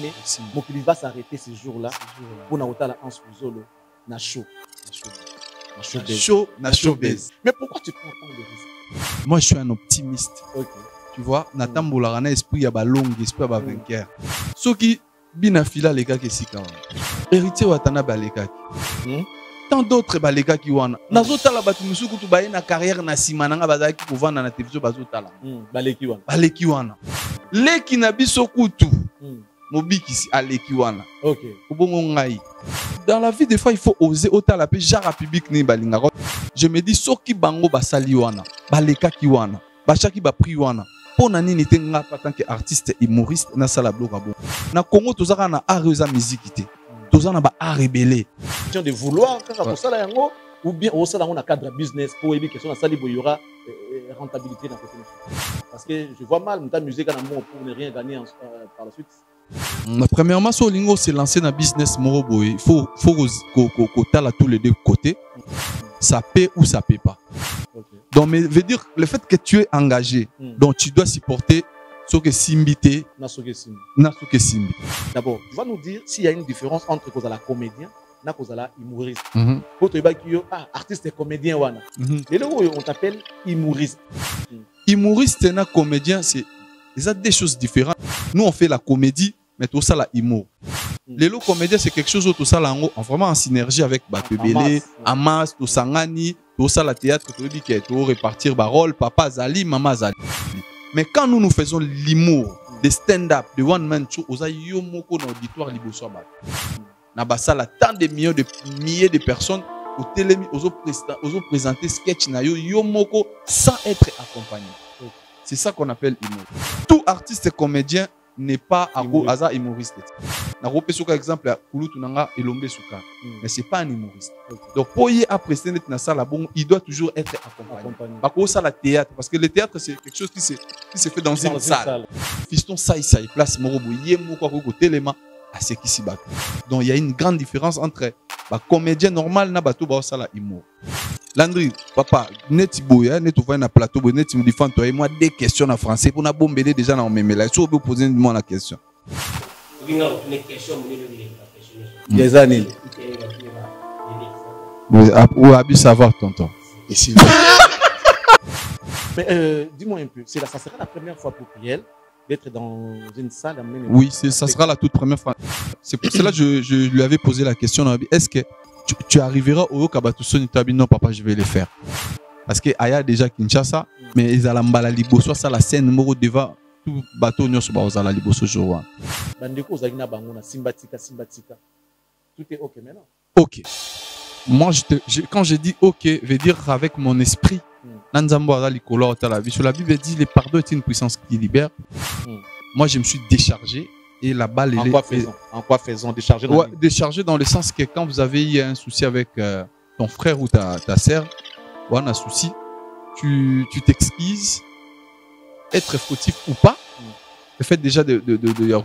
mais mon pays va s'arrêter ce jour-là pour n'avoir la hanse Zolo na show. Na showbiz. Mais pourquoi tu prends tant de risques? Moi, je suis un optimiste. Ok. Tu vois, Natambola, na esprit ya ba long, esprit ya ba vainqueur. Ce qui bina fila les gars qui si kawa. Héritier watana ba les gars. Tant d'autres ba les gars qui wana. Nazota la batu musuku tu baye na carrière na simananga bazaki pour vendre na télévision bazota la. Baleki wana. Baleki wana. Leki na biso kutu. Mobiki si aleki wana. OK. Obongo ngai. Dans la vie des fois il faut oser otala pe jara public ni balinga. Je me dis soki bango basali wana, baleka ki wana, bachaki ba pri wana. Pour nani n'était pas en tant qu'artiste humoriste na sala bloka bon. Na Congo tozaka na art eza musique tozaka na ba art rebelle. Question de vouloir kaka pour sala yango ou bien au sala on a cadre business pour ébi question na sali bo y aura rentabilité dans côté. Parce que je vois mal ta musique na mo pour ne rien gagner par la suite. Premièrement Solingo s'est lancé dans business morobo, il faut tala tous les deux côtés. Ça paie ou ça paie pas. Okay. Donc, mais veut dire le fait que tu es engagé, donc tu dois supporter ce que Simbité, Nasuke Simbi. D'abord, tu vas nous dire s'il y a une différence entre la comédien et la humoriste. Pour te dire artiste et comédien, et là on t'appelle humoriste. Humoriste et comédien, c'est des choses différentes. Nous on fait la comédie, mais tout ça la humour. Les lots comédiens, c'est quelque chose tout ça là en vraiment en synergie avec Batebele, Amas, tout Sangani, tout ça la théâtre, tout dit qu'il faut répartir rôle, papa Zali, maman Zali. Mais quand nous faisons l'humour, des stand-up, des one-man show, on a yomoko dans l'auditoire liboso bat. Na basala tant de milliers de personnes au télé, aux présenter sketch na yomoko sans être accompagné. C'est ça qu'on appelle humour. Tout artiste et comédien n'est pas à humoriste. Na repéso par exemple Kulutu nanga Elombe Souka, mais c'est pas un humoriste. Donc pour y apprécier na sala bon, il doit toujours être accompagné. Pas que ça la théâtre parce que le théâtre c'est quelque chose qui se fait dans une salle. Fiston ça il place morobo yemo quoi ko téléma à ce qui s'y bat. Donc il y a une grande différence entre ba comédien normal na bato ba sala humour. Landry, papa, net boya, net ouvrir na plateau, net me défend toi et moi des questions en français pour na bomber déjà dans mes là. Si vous pouvez poser moi la question. Des années. Où a-t-il savoir tonton? Mais dis-moi un peu, ça sera la première fois pour Priel d'être dans une salle. Oui, ça sera la toute première fois. C'est pour cela que je lui avais posé la question. Est-ce que tu arriveras au Kabatuson et tu as dit non papa je vais le faire? Parce que Aya déjà Kinshasa, mais ils allaient mbala liboso ça la scène numéro devant tout bateau nyos ba ozala liboso jour. Bandeko ozalina bango na simbatika. Tout est OK maintenant. OK. Moi quand je dis OK, veut dire avec mon esprit. Nanzambo azali kolor ta la vie. Sur la Bible dit le pardon est une puissance qui libère. Moi je me suis déchargé. Et la balle en quoi faisons décharger décharger dans le sens que quand vous avez eu un souci avec ton frère ou ta sœur ou un souci, tu t'excuses, être fautif ou pas, le fait déjà de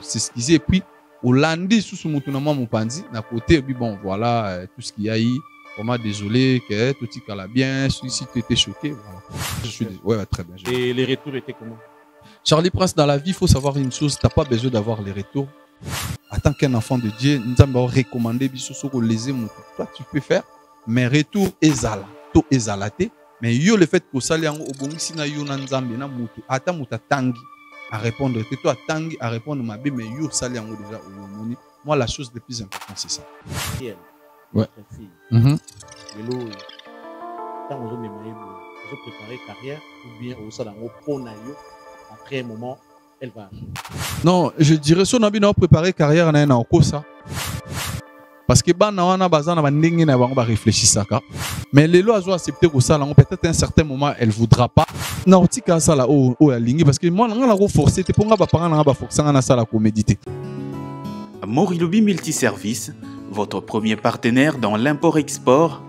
s'excuser et puis au lundi sous ce moutonnement mon pandi d'un côté et puis bon voilà tout ce qu'il y a eu, vraiment désolé que tout y allait bien, si tu étais choqué, voilà. Je suis très bien. Et les retours étaient comment? Charlie Prince, dans la vie, il faut savoir une chose, tu n'as pas besoin d'avoir les retours. En tant qu'un enfant de Dieu, nous avons recommandé, toi tu peux faire, mais retour ezala, to ezalate, mais yo le fait que ça li au bon sina yo na nzambe na mutu, ata muta tangi à répondre, que toi tangi à répondre ma bé, mais yo ça li déjà au moni. Moi la chose la plus importante c'est ça. Ouais. Quand on a préparé carrière ou bien au salon au yo. Après un moment, elle va. Non, je dirais que nous avons préparé carrière en ça. Parce que nous avons réfléchi ça. Mais les lois ont accepté que ça, peut-être à un certain moment, elle ne voudra pas. Non, ça là, parce que moi, je suis forcé. C'est pour moi que la comédie. Morilobi Multiservice, votre premier partenaire dans l'import-export,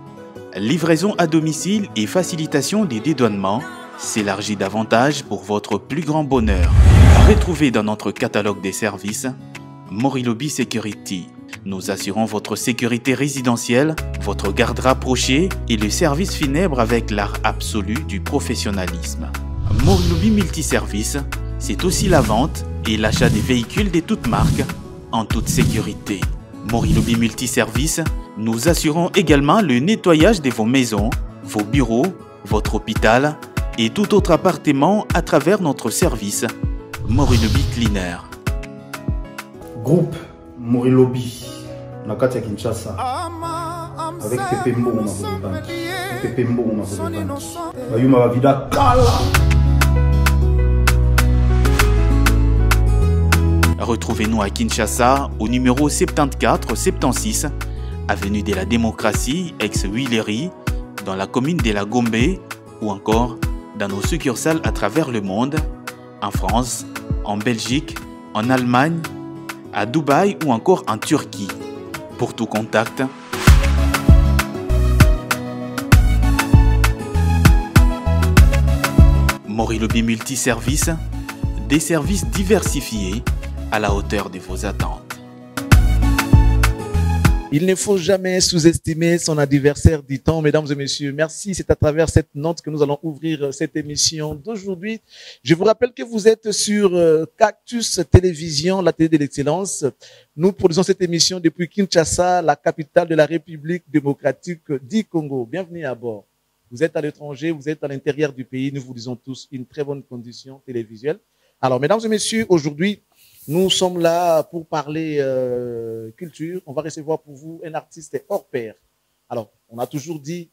livraison à domicile et facilitation des dédouanements. S'élargit davantage pour votre plus grand bonheur. Retrouvez dans notre catalogue des services Morilobi Security. Nous assurons votre sécurité résidentielle, votre garde rapprochée et le service funèbre avec l'art absolu du professionnalisme. Morilobi Multiservice, c'est aussi la vente et l'achat des véhicules de toutes marques en toute sécurité. Morilobi Multiservice, nous assurons également le nettoyage de vos maisons, vos bureaux, votre hôpital et tout autre appartement à travers notre service Morilobi Cleaner. Groupe Morilobi, Nakati Kinshasa, avec Pepe Mbongo Makozobandi. Pepe Mbongo Makozobandi. Bayuma Vida Kala. Retrouvez-nous à Kinshasa au numéro 74-76, avenue de la Démocratie, ex-Huilery, dans la commune de la Gombe ou encore dans nos succursales à travers le monde, en France, en Belgique, en Allemagne, à Dubaï ou encore en Turquie. Pour tout contact, Morilobi Multiservice, des services diversifiés à la hauteur de vos attentes. Il ne faut jamais sous-estimer son adversaire, dit-on, mesdames et messieurs. Merci, c'est à travers cette note que nous allons ouvrir cette émission d'aujourd'hui. Je vous rappelle que vous êtes sur Cactus Télévision, la télé de l'excellence. Nous produisons cette émission depuis Kinshasa, la capitale de la République démocratique du Congo. Bienvenue à bord. Vous êtes à l'étranger, vous êtes à l'intérieur du pays. Nous vous disons tous une très bonne condition télévisuelle. Alors, mesdames et messieurs, aujourd'hui, nous sommes là pour parler culture. On va recevoir pour vous un artiste hors pair. Alors, on a toujours dit,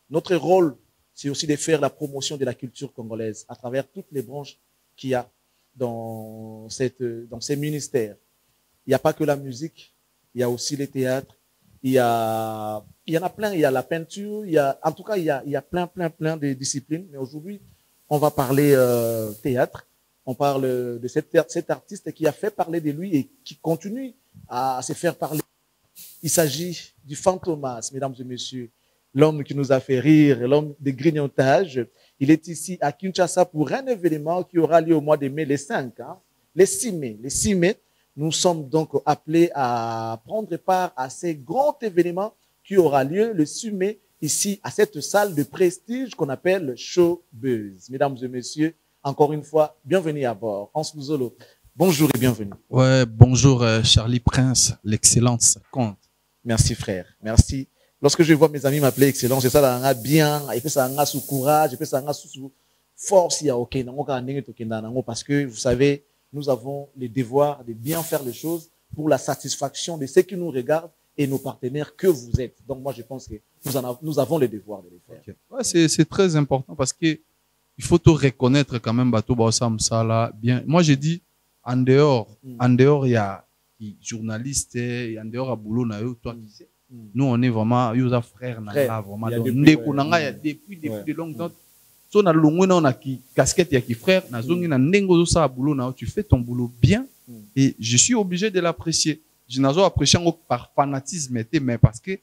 notre rôle, c'est aussi de faire la promotion de la culture congolaise à travers toutes les branches qu'il y a dans ces ministères. Il n'y a pas que la musique, il y a aussi les théâtres, il y en a plein, il y a la peinture, en tout cas, il y a plein de disciplines. Mais aujourd'hui, on va parler théâtre. On parle de cet artiste qui a fait parler de lui et qui continue à se faire parler. Il s'agit du Fantomas, mesdames et messieurs, l'homme qui nous a fait rire, l'homme des grignotages. Il est ici à Kinshasa pour un événement qui aura lieu au mois de mai, les 5, les 6 mai. Les 6 mai, nous sommes donc appelés à prendre part à ces grands événements qui aura lieu le 6 mai ici à cette salle de prestige qu'on appelle Showbuzz. Mesdames et messieurs, encore une fois, bienvenue à bord. Hans Luzolo, bonjour et bienvenue. Ouais, bonjour Charlie Prince, l'excellence compte. Merci frère, merci. Lorsque je vois mes amis m'appeler excellence, ça là bien, et puis ça sous courage, et puis ça sous force, il y a OK, parce que vous savez, nous avons le devoir de bien faire les choses pour la satisfaction de ceux qui nous regardent et nos partenaires que vous êtes. Donc moi je pense que nous avons le devoir de les faire. Okay. Ouais, c'est très important parce que il faut te reconnaître quand même, bateau ça là bien. Moi, j'ai dit, en dehors, il y a des journalistes, en dehors, à boulot, toi, qui sais. Nous, on est vraiment, il y a frère, vraiment. Il y a depuis de longues temps. Si on a on a qui casquette, il y a qui frère, tu fais ton boulot bien et je suis obligé de l'apprécier. Je n'ai pas apprécié par fanatisme, mais parce que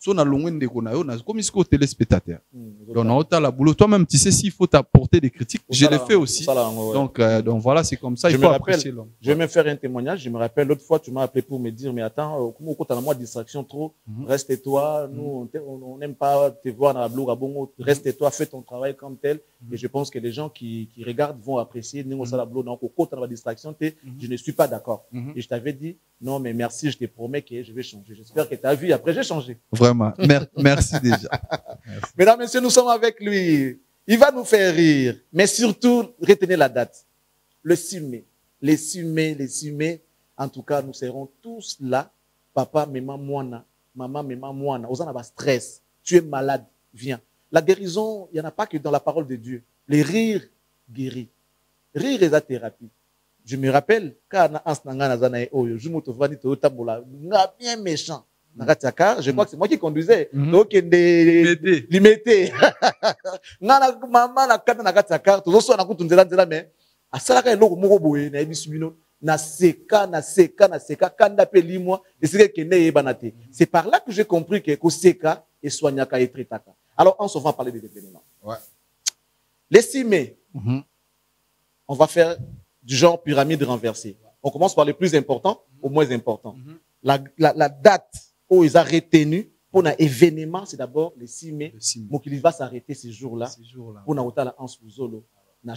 comme il faut téléspectateur. Donc, toi-même, tu sais s'il faut t'apporter des critiques. Je l'ai fait aussi. Donc voilà, c'est comme ça. Il faut apprécier l'homme. Je vais me faire un témoignage. Je me rappelle l'autre fois, tu m'as appelé pour me dire, mais attends, comment tu as moi distraction trop, reste-toi. Nous, on n'aime pas te voir dans la blog à bon, reste-toi, fais ton travail comme tel. Et je pense que les gens qui regardent vont apprécier. Nous, la blog, donc, au côté de la distraction, je ne suis pas d'accord. Et je t'avais dit, non, mais merci, je te promets que je vais changer. J'espère que tu as vu. Après, j'ai changé. Vraiment. Merci déjà. Merci. Mesdames, messieurs, nous sommes avec lui. Il va nous faire rire. Mais surtout, retenez la date. Le 6 mai. Les 6 mai. En tout cas, nous serons tous là. Papa, maman, moana. Maman, maman, moana. Aux en stress. Tu es malade. Viens. La guérison, il n'y en a pas que dans la parole de Dieu. Les rires guérit. Rire est la thérapie. Je me rappelle, quand je me bien méchant. Je crois que c'est moi qui conduisais. Donc, limité. Maman, la carte, tout ça, mais à ça, c'est par là que j'ai compris que Seka et Soignaka et Tritaka. Alors, on se va parler des événements. Ouais. Les 6 mai, on va faire du genre pyramide renversée. On commence par les plus importants au moins important. La date où ils ont retenu pour un événement, c'est d'abord le 6 mai. Donc, il va s'arrêter ces jours-là. Pour un en Souzolo, na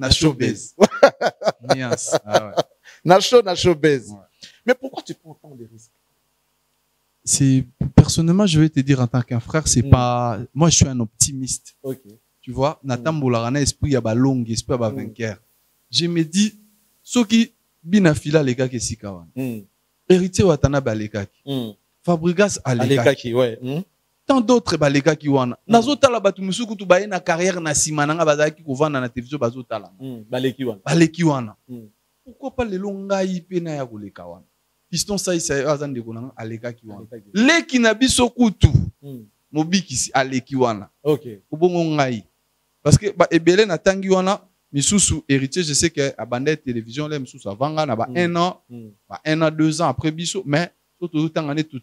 showbiz. Nacho baise. Ouais. Mais pourquoi tu prends tant de risques? Personnellement, je vais te dire en tant qu'un frère, c'est pas, moi, je suis un optimiste. Ok. Tu vois, Natamboula, esprit, il y a long, esprit, il y a vainqueur. Je me dis, ceux qui, binafila, les gars, qui s'y kawan. Héritier, watana, balekaki. Fabrigas, alekaki. Ouais. Tant d'autres, balekaki, wana. Nazota, la batu, musuku, tu baye na carrière, na simananga, bazaki, kouvana, na télévision, bazota, la. Baleki, wana. Pourquoi pas les longa, ipe, na ya, koleka, wana. Piston, ça, c'est azan de konanga, alekaki, wana. Leki, na biso, kutu. Mobiki, si, aleki, wana. Ok. Obongo, ngai. Parce que, bah, ebele, na tangi, wana. Misusu héritier, je sais que à bande télévision là, Misusu avant là, un an, 1 an, 2 ans après biso, mais tout temps année tout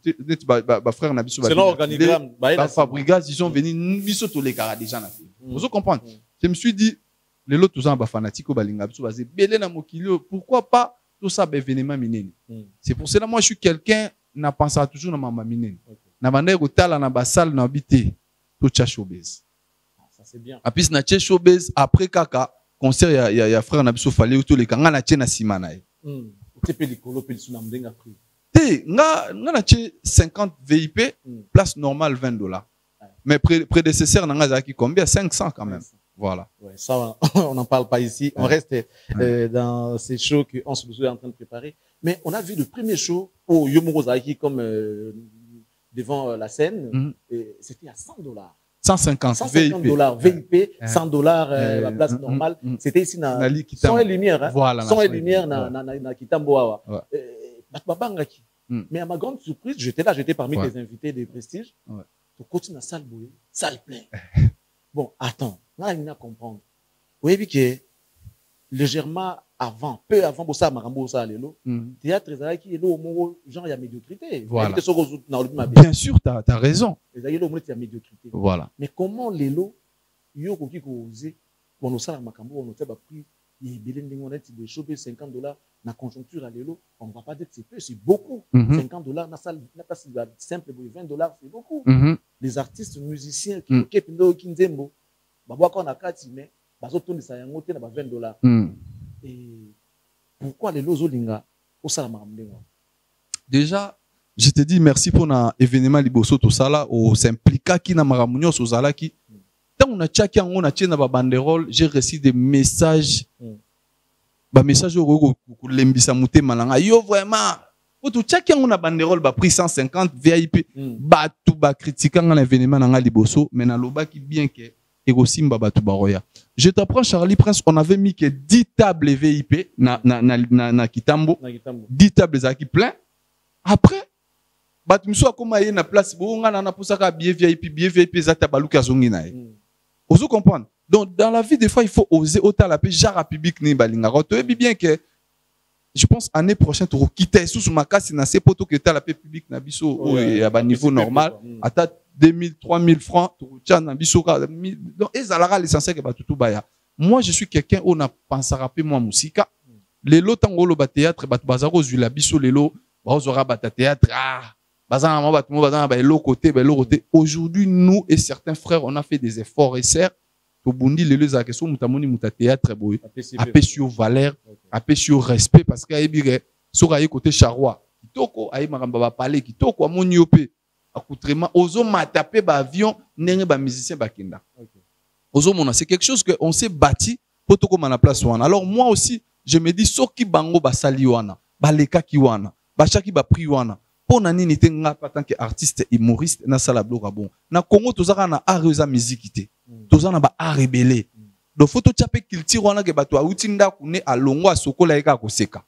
frère na biso. Selon organigramme, Fabrigas, ils sont venus biso tous les gars déjà na. Vous comprenez? Je me suis dit, les autres tous en bas fanatiques au balinga biso basé belé na mokilio, pourquoi pas tout ça événement minene. C'est pour cela moi je suis quelqu'un n'a pensé toujours na mama minene. Na bande ko tala na ba salle na habité tout cha showbiz. Ça c'est bien. Apis na cha showbiz après kaka concert il y a frère na biso fallait tous les kanga na tena simana tu peux likolo pe suna mdenga prix te nga na 50 VIP place normale $20 mais prédécesseur na nga zaki combien 500 quand même voilà ouais ça on n'en parle pas ici on reste dans ces shows que on se est en train de préparer mais on a vu le premier show au Yomoro Zaki comme devant la scène c'était à $100 $150 VIP, $100 la place normale. C'était ici dans son et lumière. Voilà. Son et lumière na Kitamboa. Mais à ma grande surprise, j'étais parmi tes invités de prestige. Tu continues dans la salle bouée, salle pleine. Bon, attends, là il y a à comprendre. Vous voyez que légèrement avant, peu avant Bossa Marambo ça lelo, théâtre ezalaki elo mo genre il y a médiocrité. Voilà. Bien sûr, tu as raison. Ezalaki elo mo il y a médiocrité. Voilà. Mais comment lelo yo koki ko oser on osala makambo on oteba prix il belé ndingo net de choper $50 na conjoncture à lelo, on va pas dire que c'est peu, c'est beaucoup. $50 na salle na place simple $20 c'est beaucoup. Les artistes musiciens qui kepindo kinzembo babwa ko na kati mais bazotondisa yango te na $20. Et pourquoi les lozolinga au salamamdengo? Déjà, je te dis merci pour l'événement liboso tout ça là, au s'impliquer qui na maramunyo sozala qui tant on a tchaki on a tché na ba banderole, j'ai reçu des messages ba message au lembisa muté malanga yo vraiment pour tout tchaki on a banderole ba prix 150 VIP ba tout ba critiquer un événement na liboso mais na loba qui bien que je t'apprends, Charlie Prince, on avait mis que 10 tables VIP na Kitambo. 10 tables qui plein. Après, tu me comme il y a une place, on a pour ça billet VIP, zata baluka zongina. Vous comprenez? Donc, dans la vie, des fois, il faut oser autant la paix, genre public ni balinga. Tu sais bien que, je pense, l'année prochaine, tu vas quitter sous ma casse, c'est pour que tu as la paix publique na biso à niveau normal. À 2000, 3000 francs, donc, l'essentiel que tout baya. Moi, je suis quelqu'un où on a pensé rappeler moi musique. Les lots tango le théâtre, bazaro zu la biso les lots, bazora bata théâtre, bazana côté. Aujourd'hui, nous et certains frères, on a fait des efforts et certes, au bundi les lots à question mutamoni muta théâtre boy, appé sur valeur, appé sur respect parce que aibire sur aïe côté charroi, kitoko aïe maramba ba parler kitoko amoniope. Accoutrement, ozo matapé ba avion, n'engé ba musicien ba kinda. Ozo mona, c'est quelque chose que on s'est bâti pour tout comme à la place wana. Alors moi aussi, je me dis soki bango ba sali wana, ba leka ki wana, ba chaki ba pri wana. Pour nani nite nga en tant qu'artiste humoriste na sala bloka bon. Na Congo tozaka na areza musique té. Tozana ba art rebelle. Donc faut to tchape culture wana ke bato auti ndaku ne alongo asokola eka koseka.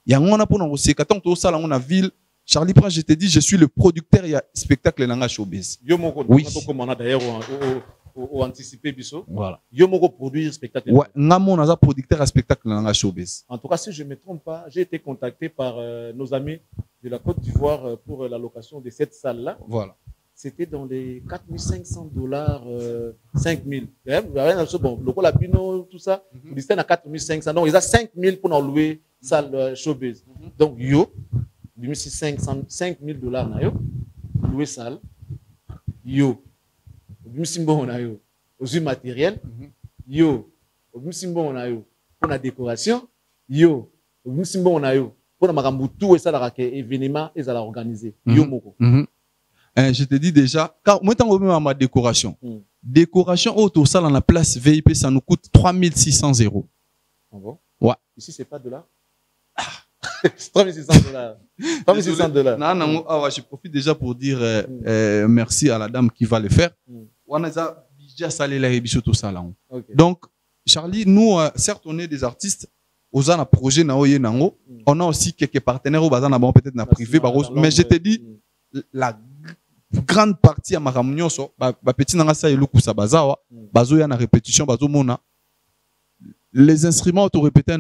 Yango na pona koseka tant to sala na ville. Charlie Prince, je te dis, je suis le producteur et spectacle dans la showbiz. Oui. On a d'ailleurs anticipé biso. Voilà. Yomoko produire spectacle. Ouais, Ngamon a producteur et spectacle dans la showbiz. En tout cas, si je ne me trompe pas, j'ai été contacté par nos amis de la Côte d'Ivoire pour la location de cette salle-là. Voilà. C'était dans les $4500, 5000. Bon, le Colabino, tout ça, ils étaient à 4500. Donc, ils ont 5000 pour nous louer salle showbiz. Donc, yo. $5,000 na yo louer salle yo obimsimbo na yo ozu matériel yo obimsimbo na yo pour la décoration yo Simbo on a eu pour la makambu tout et ça la événement et ça la organiser yo moko. Je te dis déjà car moi tant même ma décoration. Décoration autour ça dans la place VIP ça nous coûte 3600 €. Ah bon? Ouais. Ici c'est pas $. 3600 $. 3600 $. Non, je profite déjà pour dire merci à la dame qui va le faire. On a déjà salé la rébicho tout ça là. Donc, Charlie, nous, certes, on est des artistes, on a un projet, on a aussi quelques partenaires, peut-être na privé, mais je te dis, la grande partie à ma réunion, petit nanga sa yelu kusa bazawa, bazo ya na répétition, bazo mona. Les instruments auto répétés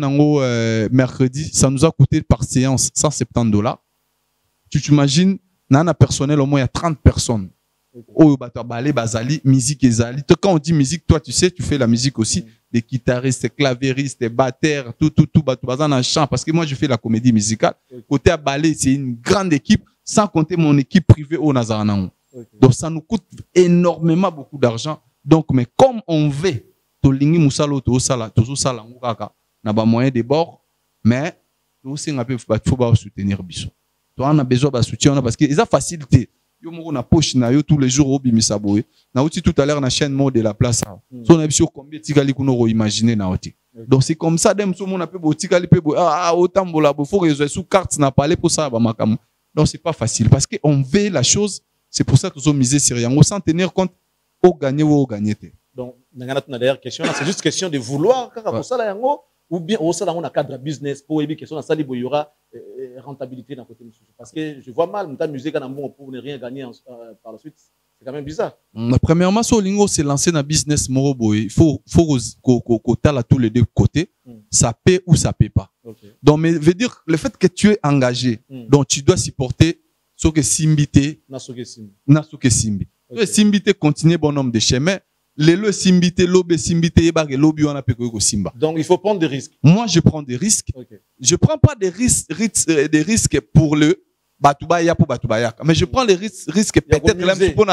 mercredi, ça nous a coûté par séance $170. Tu t'imagines, dans un personnel au moins il y a 30 personnes. Oh, balé, bazali, musique ezali. Quand on dit musique, toi tu sais, tu fais la musique aussi. Des guitaristes, des clavéristes, des batteurs, tout, bazan en chant. Parce que moi je fais la comédie musicale. Côté à balé, c'est une grande équipe, sans compter mon équipe privée au Nazaranang. Donc ça nous coûte énormément beaucoup d'argent. Donc, mais comme on veut, tolingi musalo to sala toujours sala ngukaka na ba moyen de bord mais nous c'est un peu faut pas soutenir biso toi on a besoin de soutien parce que ils a facilité yo moko na poche na yo tous les jours au bimisa boy na outi tout à l'heure na chaîne mode de la place so na biso combien tikali kuno imaginer na oti donc c'est comme ça dem so mon a peu tikali pe autant bola faut résoudre sous carte na parler pour ça ba makam donc c'est pas facile parce que on veut la chose c'est pour ça que nous miser sur rien sans tenir compte au gagner ou au gagner. Donc, d'ailleurs, question, c'est juste question de vouloir, pour ça, là, ou bien, au sein d'un cadre business, pour éviter question, il y aura rentabilité dans côté. Parce que je vois mal, ta musique, pour ne rien gagner par la suite, c'est quand même bizarre. Premièrement, Solingo s'est lancé dans business Moroboy. Il faut qu'on t'a tous les deux côtés. Ça paie ou ça paie pas. Donc, mais veut dire, le fait que tu es engagé, donc tu dois supporter ce que Simbité, Nasuke Simbi. Simbité continue bonhomme de chemin. Les simbité, l'obé simbité, l'obé on a peu simba. Donc il faut prendre des risques. Moi je prends des risques. Je prends pas des risques pour le Batubaya pour Batubaya. Mais je prends les risques peut-être même pour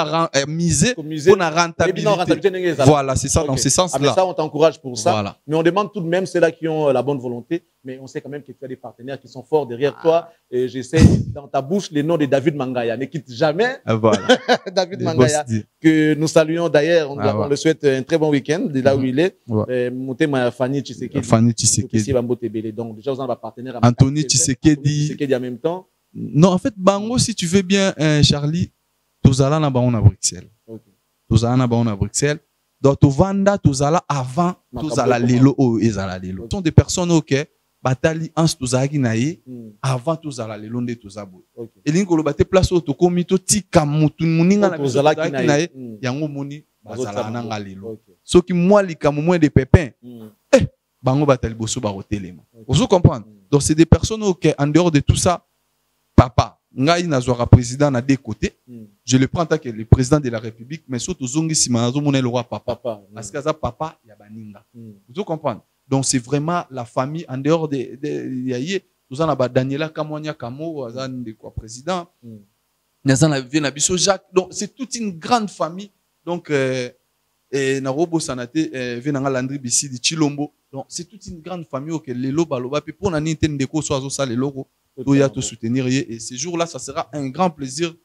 miser, pour la rentabilité. Voilà, c'est ça dans ce sens-là. Mais ça on t'encourage pour ça. Voilà. Mais on demande tout de même ceux-là qui ont la bonne volonté. Mais on sait quand même que tu as des partenaires qui sont forts derrière toi. Et j'essaie dans ta bouche les noms de David Mangaya. Ne quitte jamais. Voilà. David Mangaya, que nous saluons d'ailleurs. On le souhaite un très bon week-end de là où il est. Moutema Fanny Tshisekedi. Fanny Tshisekedi. Donc déjà, vous avez un partenaire. Anthony Tshisekedi. En même temps. Non, en fait, Bango, si tu veux bien, Charlie, tous allons à Bruxelles. Tous allons à Bruxelles. Donc, tu vends, tous allons avant, tous allons l'élo, ils allons l'élo. Ce sont des personnes, ok, batali ans tous allons avant tous allons l'élo, tous allons. Et l'incolo batte place au comité, tika mutu muninga na tous allons yango moni, bazala nanga l'élo. Ce qui moi li comme moins de pépins. Bango batali bosso barotelema. Vous comprenez? Donc, c'est des personnes, ok, en dehors de tout ça. Papa, ngai nazwara président na deux côtés. Je le prends en tant que le président de la République, mais surtout zongi simanazo monel roi papa. Parce que ça papa ya baninga. Vous comprenez? Donc c'est vraiment la famille en dehors de yaye. Nous en avons Daniela Kamonia Kamo, azan de quoi président. Nous en avons Bisso Jacques. Donc c'est toute une grande famille. Donc na robo sanate venanga Landry Bissidi Chilombo. Donc c'est toute une grande famille auquel les loba loba puis pour na nintendo deko so ça les logos. Doya te soutenir et ce jour-là ça sera un grand plaisir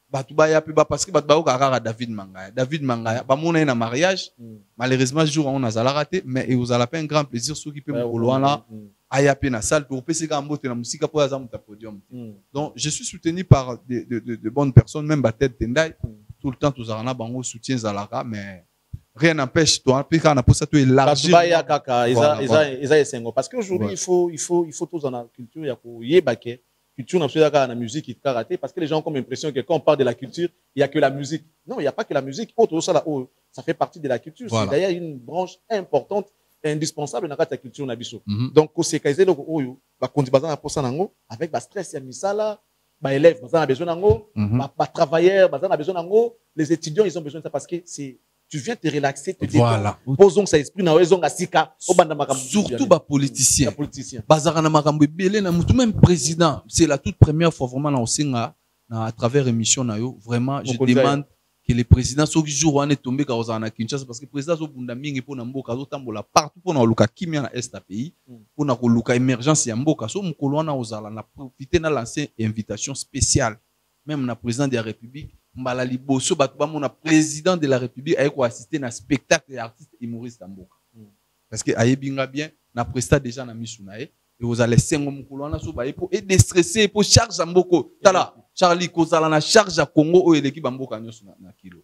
batubaya puis parce que batubaya garara David Mangaya ba mona na mariage malheureusement ce jour on a raté mais vous allez pas un grand plaisir ceux qui peut me loin là aya pe na salle pour pc ga mbote na musika pour azam ta podium. Donc je suis soutenu par de bonnes personnes même Batet Tendai tout le temps tous arana bango soutien zalaka mais rien n'empêche toi puis quand on a pour ça tu élargir parce qu'aujourd'hui il faut tous dans la culture il y a pour yebake culture n'a pas la musique qui karaté parce que les gens ont comme impression que quand on parle de la culture il y a que la musique. Non, il y a pas que la musique, autre ça là ça fait partie de la culture. C'est d'ailleurs une branche importante et indispensable dans la culture nabiso. Donc c'est kaisé donc ba kondi bazana pour ça nango avec ba stress ya misala ba élèves bazana besoin nango ba travailleurs bazana besoin nango les étudiants ils ont besoin de ça parce que c'est tu viens te relaxer, te détendre. Posons ça esprit na wezon asika obanda makambo. Surtout ba politicien. Bazara na makambo belé na mutu même président. C'est la toute première fois vraiment na osinga à travers émission na yo vraiment je demande que le président soit jour où on est tombé quand on a Kinshasa parce que le président soit bunda mingi pour n'amboka zotambola partout pour n'aluka kimia na est pays pour n'aluka émergence ya mboka so mukolo na ozala na profiter na lancer invitation spéciale même na président de la République mbala liboso bato ba mona président de la République ayeko assister na spectacle d'artistes humoristes à mboka parce que ayebinga bien na presta déjà na misuna et vous allez sengo mukolo na so ba pour et déstresser pour charge mboko tala Charlie kozala na charge à Congo o eleki bamboka nyoso na kilo.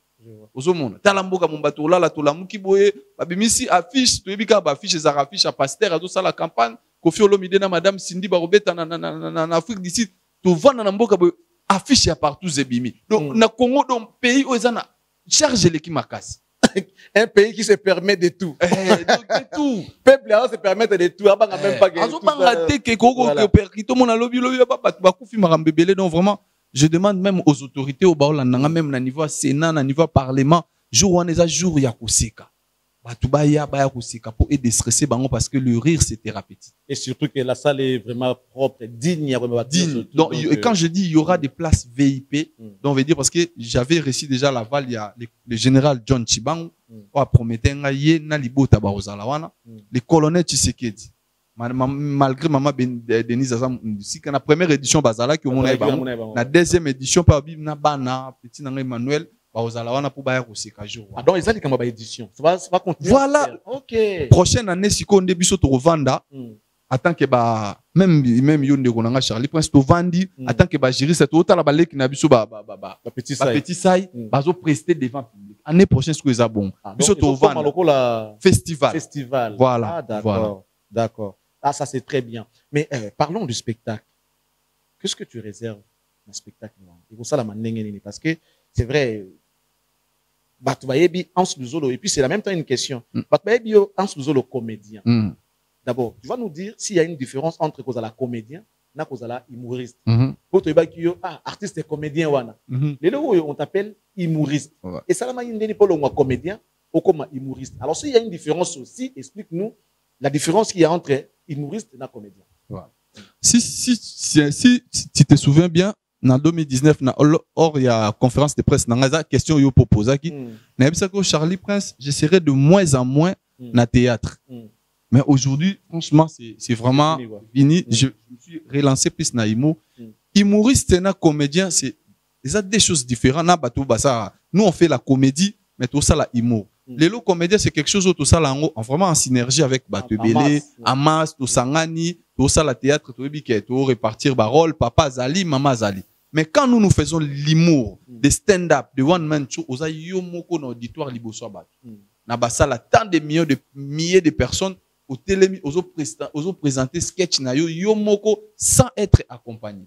Ozomona tala mboka mombato la tola muki boye babimisi affiche toyebika ba affiche za affiche à pasteur azo sala campagne Kofi Olomide na madame Cindy Barobeta na Afrique d'ici to vana na mboka boye affiche ya partout zebimi. Donc na Congo donc pays o ezana charge eleki makasi. Un pays qui se permet de tout. Donc de tout. Peuple là se permet de tout. Abanga même pas gagner. Azo banga te ke koko ke perkito mona lobi ba kufi marambebele donc vraiment je demande même aux autorités au Baola même na niveau Sénat na niveau Parlement jour on est jour ya koseka. Batuba ya ba ya koseka pour aider stresser bango parce que le rire c'est thérapeutique. Et surtout que la salle est vraiment propre, digne. Donc quand je dis il y aura des places VIP, donc on veut dire parce que j'avais reçu déjà Laval il y a le général John Chibang a prometté ngaye na libota ba ozala wana le colonel Tshisekedi malgré maman Denise Azam si que la première édition bazala qui au monde la deuxième édition par bibna bana petit nanga Emmanuel ba ozala wana pour ba ya koseka jour donc ils allaient comme ba édition ça va continuer voilà OK prochaine année si ko ndebiso to revanda attends que ba même yo ndeko nanga Charlie Prince to vandi attends que ba gérer cette hôtel la balek na biso ba petit sai bazo prester devant public année prochaine ce que ça bon biso to vanda festival voilà d'accord ah ça c'est très bien mais parlons du spectacle qu'est-ce que tu réserves dans spectacle et pour ça la manengeni parce que c'est vrai Batubayebi Hans Luzolo et puis c'est la même temps une question Batubayebi Hans Luzolo comédien. D'abord, tu vas nous dire s'il y a une différence entre cause à la comédien et cause à la humoriste. Pour te dire artiste et comédien wana. Les deux on t'appelle humoriste. Et ça la main pour le comédien ou comme humoriste. Alors s'il y a une différence aussi, explique-nous la différence qu'il y a entre humoriste et comédien. Si tu te souviens bien, en 2019, il y a conférence de presse, il y a une question que vous posez. Charlie Prince, je serai de moins en moins dans le théâtre. Mais aujourd'hui, franchement, c'est vraiment fini. Je me suis relancé plus dans l'humour. Humoriste et comédien, c'est des choses différentes. Nous, on fait la comédie, mais tout ça, l'humour. Les lots comédiens, c'est quelque chose tout ça là, vraiment en synergie avec Batubele, Amas, tout Sangani, tout ça la théâtre, tout tout répartir rôle, papa Zali, maman Zali. Mais quand nous faisons l'humour, des stand-up, de one man show, on a yomoko dans l'auditoire liboso bat. Na basala tant de milliers de personnes au télé, aux présenter sketch na yomoko sans être accompagné.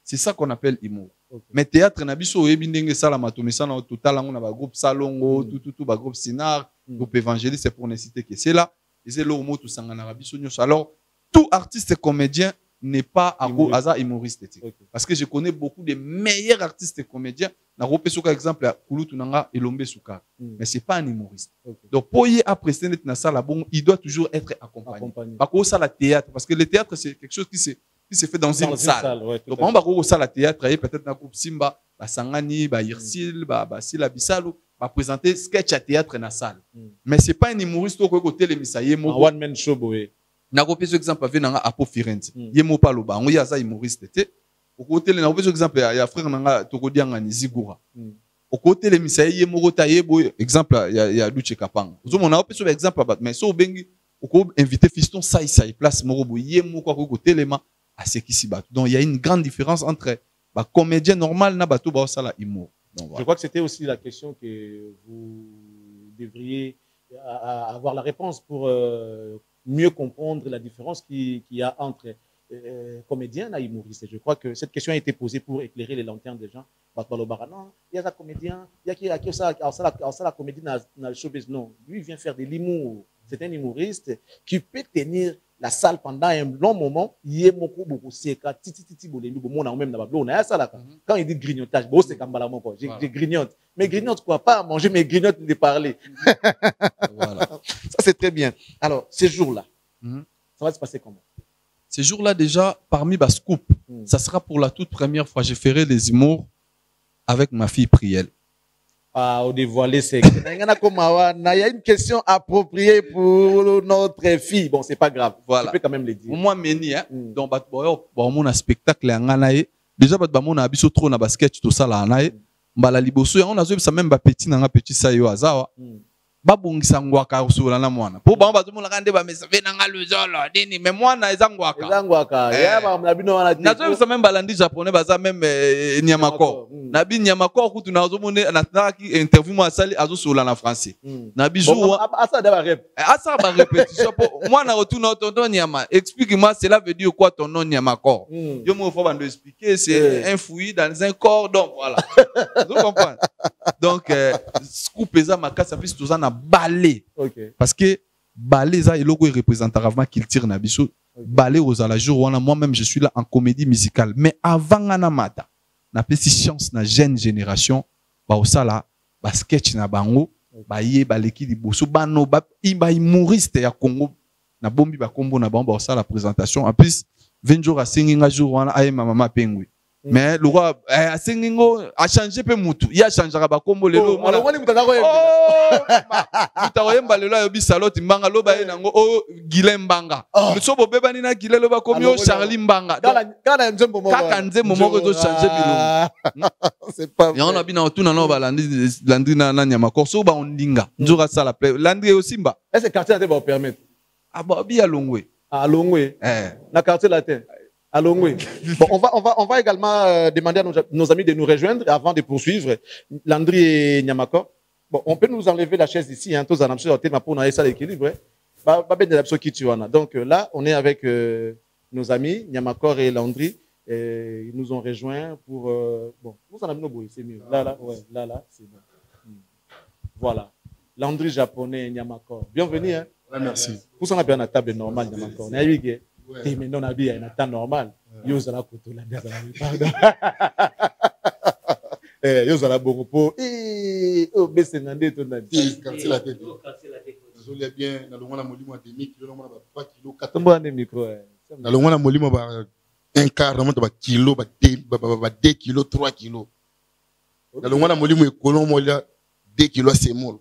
C'est ça qu'on appelle humour. Mais théâtre na biso ebindenge sala matomisa na total on a ba groupe Salongo tout ba groupe Sinar groupe évangéliste c'est pour ne citer que c'est là et c'est le mot tout sangana biso nyos. Alors tout artiste comédien n'est pas à humoriste parce que je connais beaucoup de meilleurs artistes et comédiens na rope sur exemple à Kulutu nanga Elombe Souka mais c'est pas un humoriste. Donc pour y apprécier na sala bon il doit toujours être accompagné. Pas que ça la théâtre parce que le théâtre c'est quelque chose qui se fait dans une salle. Donc, on va au salle à théâtre, peut-être dans le groupe Simba, Sangani, Irsil, Sila Bissalo, va présenter sketch à théâtre dans la salle. Mais ce n'est pas un humoriste qui côté les misaye. Un one man show, oui. Na ko peso exemple avec nanga Apo Firenze. Yemo palo ba, on y a ça humoriste té. Au côté les na peso exemple ya frère nanga Tokodianga ni Zigura. Au côté les misaye yemo rota yebo exemple ya Luche Kapanga. Zo mon na peso exemple mais so bengi ko inviter fiston ça place morobo yemo ko côté les ma à ce qui s'y bat. Donc il y a une grande différence entre comédien normal na bato ba sala humour. Voilà. Je crois que c'était aussi la question que vous devriez avoir la réponse pour mieux comprendre la différence qu'il y a entre comédien et humoriste. Je crois que cette question a été posée pour éclairer les lanternes des gens. Non, il y a un comédien, il y a qui ça la comédie dans le showbiz. Non, lui il vient faire de l'humour. C'est un humoriste qui peut tenir la salle pendant un long moment. Il est beaucoup quand il dit grignotage, je grignote. Mais grignote quoi? Pas manger, mais grignote de parler. Voilà. Ça c'est très bien. Alors, ces jours-là, ça va se passer comment? Ces jours-là, déjà, parmi ma scoop, ça sera pour la toute première fois. Je ferai les humours avec ma fille Priel. au dévoiler c'est. Il y a une question appropriée pour notre fille. Bon, c'est pas grave. Voilà. Tu peux quand même le dire. Moi, meni, hein. Donc, mon spectacle, déjà, mon abiso trop na basket, tout ça là, mbala liboso, on a ça même petit ça yo azawa. Babungisa ngwaka usula na mwana. Po ba bazo mona kande ba mesa vena nga luzolo nini mais mwana eza ngwaka. Eza ngwaka. Ya ba mnabino wana te. Nazo ça même balandi japonais baza même Nyamakor. Nabi Nyamakor kutu nazo mona na ki interview moi sali azo sola na français. Nabi jou asa ba rep. Asa ba répétition po mwana retourne tonton Nyama. Explique-moi cela veut dire quoi ton nom Nyamakor. Yo mo faut bando expliquer c'est un fruit dans un corps donc voilà. Vous comprenez. Donc scoop eza makasa plus tout ça na balé. Okay. Parce que balé ça il logo représente vraiment culture na biso. Balé aux ala jour moi-même je suis là en comédie musicale mais avant na mata na petit chance na jeune génération ba osala ba sketch na bango ba yé ba leki liboso bano ba humoriste ya Congo na bombi ba kombo na bango ba osala présentation en plus 20 jours à singing jour wana aye mama pengwi. Mais le roi a changé peu mutu. Il a changé ba kombo lelo. Alors wani mutaka ko mutakoyemba lelo yobi salote mbanga loba ye nango o Guilhem Mbanga. Lusobo beba ni na Guilhem loba komi o Charlie Mbanga. Kala nzembo moko. Kaka nzembo moko zo changer bilongo. C'est pas. Ya on a bina otuna no ba landi na Nyamakor so ba ondinga. Nzura sala play. Landi aussi mba. Est-ce que quartier latin va permettre? Ah bah bi à Longwe. À Longwe. Na quartier latin. Allons, oui. Bon, on va également demander à nos amis de nous rejoindre avant de poursuivre. Landry et Nyamakor. Bon, on peut nous enlever la chaise ici, hein, tous en absolu, pour nous ça l'équilibre. Donc là, on est avec nos amis, Nyamakor et Landry. Ils nous ont rejoints pour. Bon, vous en avez nos bruits, c'est mieux. Là, ouais, là, c'est bon. Voilà. Landry japonais, Nyamakor. Bienvenue, hein. Ouais, merci. Vous en avez bien à table normale, Nyamakor. Et maintenant, on a bien un temps normal. Yo zala koto la ndeza la pardon. Yo zala beaucoup. Oh besengande to na di. Quartier la tête. Désolé bien, na longona molimo de 1000 kg, na ba kilo 4. Tombo ande micro. Na longona molimo ba un quart, na ba kilo ba 2 kg, 3 kg. Na longona molimo ekolo molia 2 kg c'est mol.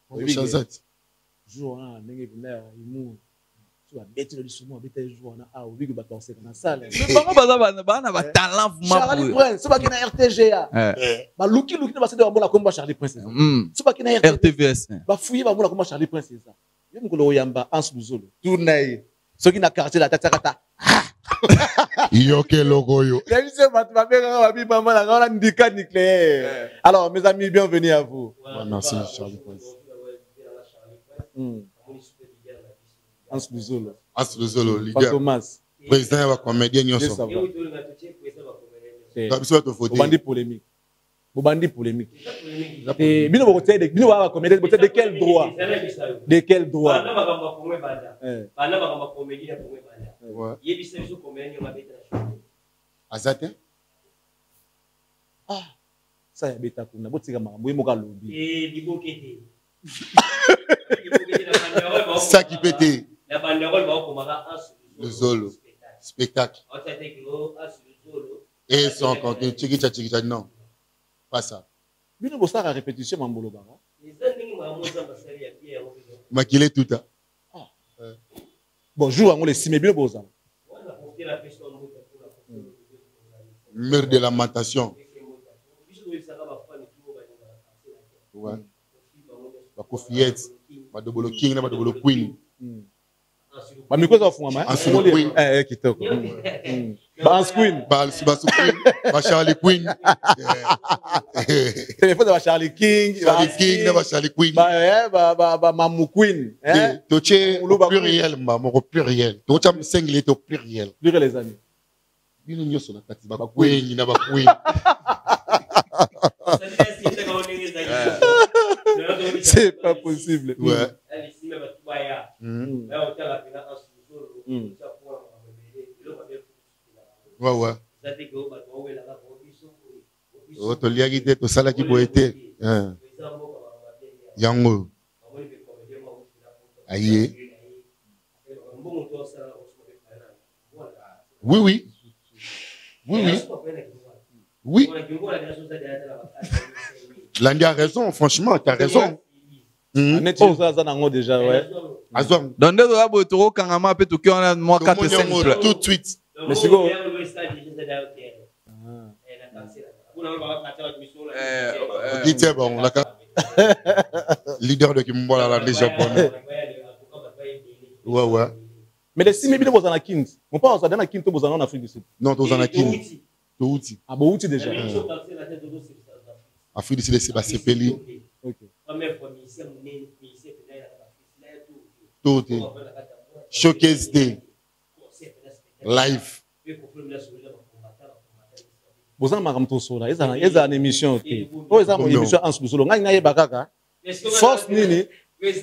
Oui, chazat. Jour na ndenge bina imu. Charlie Prince, c'est pas qui na RTGA. Ba luki na ba sede ba mona komba Charlie Prince. C'est pas qui na RTVS. Ba fouiller ba mona komba Charlie Prince ça. Yo mukolo yamba Ans Luzolo. Tournaye. Ce qui na quartier la tata. Yo ke logo yo. Alors mes amis, bienvenue à vous. Merci Charlie Prince. Ans Luzolo. Ans Luzolo, leader. Président wa comédien nyonso. Bobandi polémique. Bobandi polémique. Et bino bokote bino wa comédien de quel droit? De quel droit? Bana bakamba pomwe banda. Bana bakamba comédie ya pomwe banda. Ouais. Yebisa biso comédien ma beta na show. Azate? Ah. Ça ya beta kuna botika makambo yemoka lobi. Libokete. Ça qui pétait. La banderole va komaka le Zolo. Spectacle. Et son contenu, tchiki, non. Pas ça. Bino bossa la répétition mambolo bara. Maquillé tout ça. Bonjour, on les simé bien bossa. Mur de lamentation. Ouais. Bakofiette, Badobolo King, Badobolo Queen. Ba miko za fuma ma Queen kitoko ba Queen ba Queen ba Charlie Queen téléphone ba Charlie King ba Charlie Queen ba Mamu Queen toche pluriel mamo pluriel tocha singulier to pluriel les amis bino nyoso na kati ba Queen na ba Queen c'est pas possible. Ouais. Ouais. Oh, to liagi de to sala ki boete. Yango. Aye. Oui. Oui. Landy a raison, franchement, tu as raison. Net déjà, ouais. Dans deux dollars, tu as Kangama, peut tu as moi 4 5 tout de suite. Mais c'est quoi? Leader de Kimbola, la légende japonais. Ouais. Mais les 6 000 vous en avez 15. On pense à la 15 vous en Afrique du Sud. Non, vous en avez 15. Ah, bon, outil déjà. Afrique du Sud, c'est pas Sepeli. Tout. Showcase Day. Live. Vous en avez un sola. Ils ont une émission. Ils ont une émission en sous-solo. Vous avez une force nini. Tu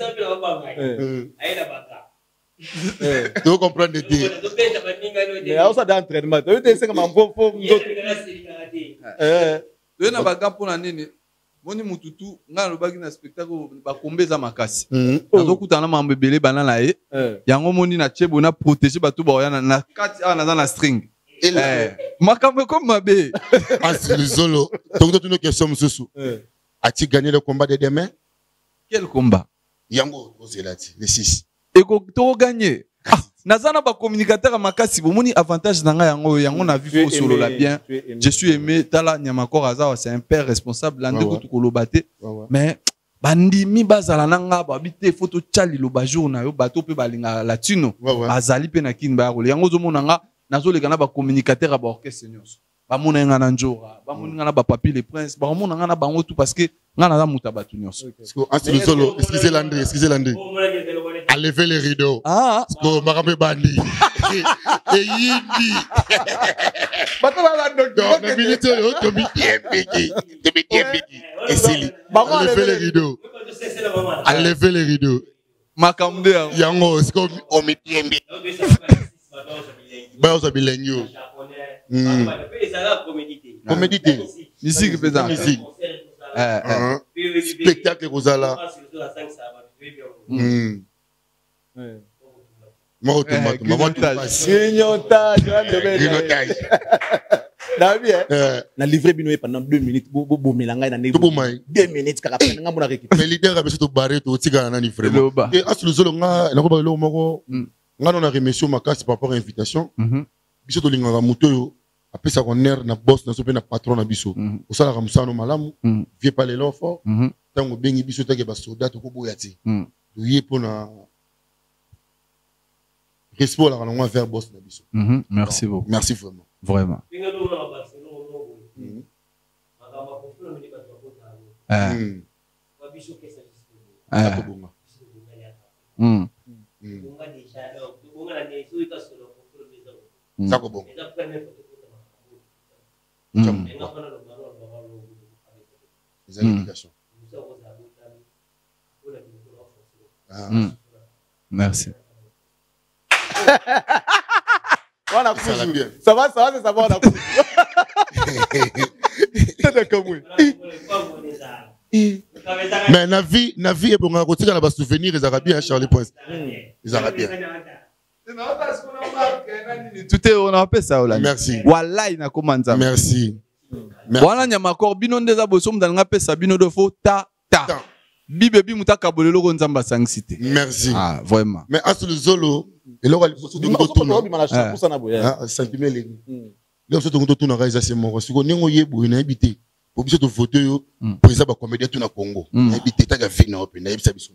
comprends de dire. Mais aussi d'entraînement. Tu sais comment tu na baga pour nini moni mututu nga lobaki na spectacle ba kombeza makasi azokutana mambe belé banana ye yango moni na chebo na protéger bato ba yana na kati ana na string makambe comme mabe le solo donc tu une question mususu as-tu gagné le combat de demain? Quel combat? Yango ozelati les 6 et ko to gagner nazana ba communicateur makasi bomoni avantage nanga yango na vie faut solo la bien je suis aimé tala nyamakor azawa c'est un père responsable lande ko tukolobate mais bandimi bazala nanga ba bité photo chali lo ba jour na yo bato pe balinga latino bazali pe na kin ba yango zo monanga nazoleka na ba communicateur ba orchestre nyonso ba mona nga na njora ba mona nga na ba papier les princes ba mona nga na bango tout parce que nga na muta batu nyonso excusez Landry enlevez les rideaux. Ah. Parce que Maramé Bandi. Et Yindi. Et Sili. Enlevez les rideaux. Enlevez les rideaux. Makamde. Yango, c'est comme Omitiembi. Baosa Bilengyo. Comédité. Musique pesant. Musique. Spectacle Rosala. Na livré bino pendant 2 minutes bo melanga na 2 minutes kaka pena nga mona récupérer mais leader a besoin de barrer to tika na ni vraiment et asulu zolo nga na ko ba lo moko nga na remercier makasi par rapport à invitation biso to linganga muto yo apesa ko ner na boss na so pe na patron na biso osala ka musano malamu vie pas les l'enfant tango bengi biso take ba soldat ko boya ti to yé pona respect la ranonga vers boss na biso. Merci beaucoup. Merci vraiment. Vraiment. Merci. Voilà, ça va, c'est ça va, on a couru. Mais la vie est pour un côté, on a souvenir des Arabiens, Charlie Prince. Les Arabiens. Tout est, on appelle ça, merci. Voilà, il a commencé. Merci. Voilà, il y a ma corbine des abossons dans l'appel Sabino de faux, ta. Bibi muta kabolelo ko nzamba sancité. Merci. Ah, vraiment. Mais à ce zolo, et là, il faut se dire que tout le monde. Sentiment les. Là, c'est tout le monde a c'est mon. Si on est au Yébo, on a habité. Pour que tu votes, pour ça, comédien tout na Congo. On a habité, t'as fait na open, na habité ça.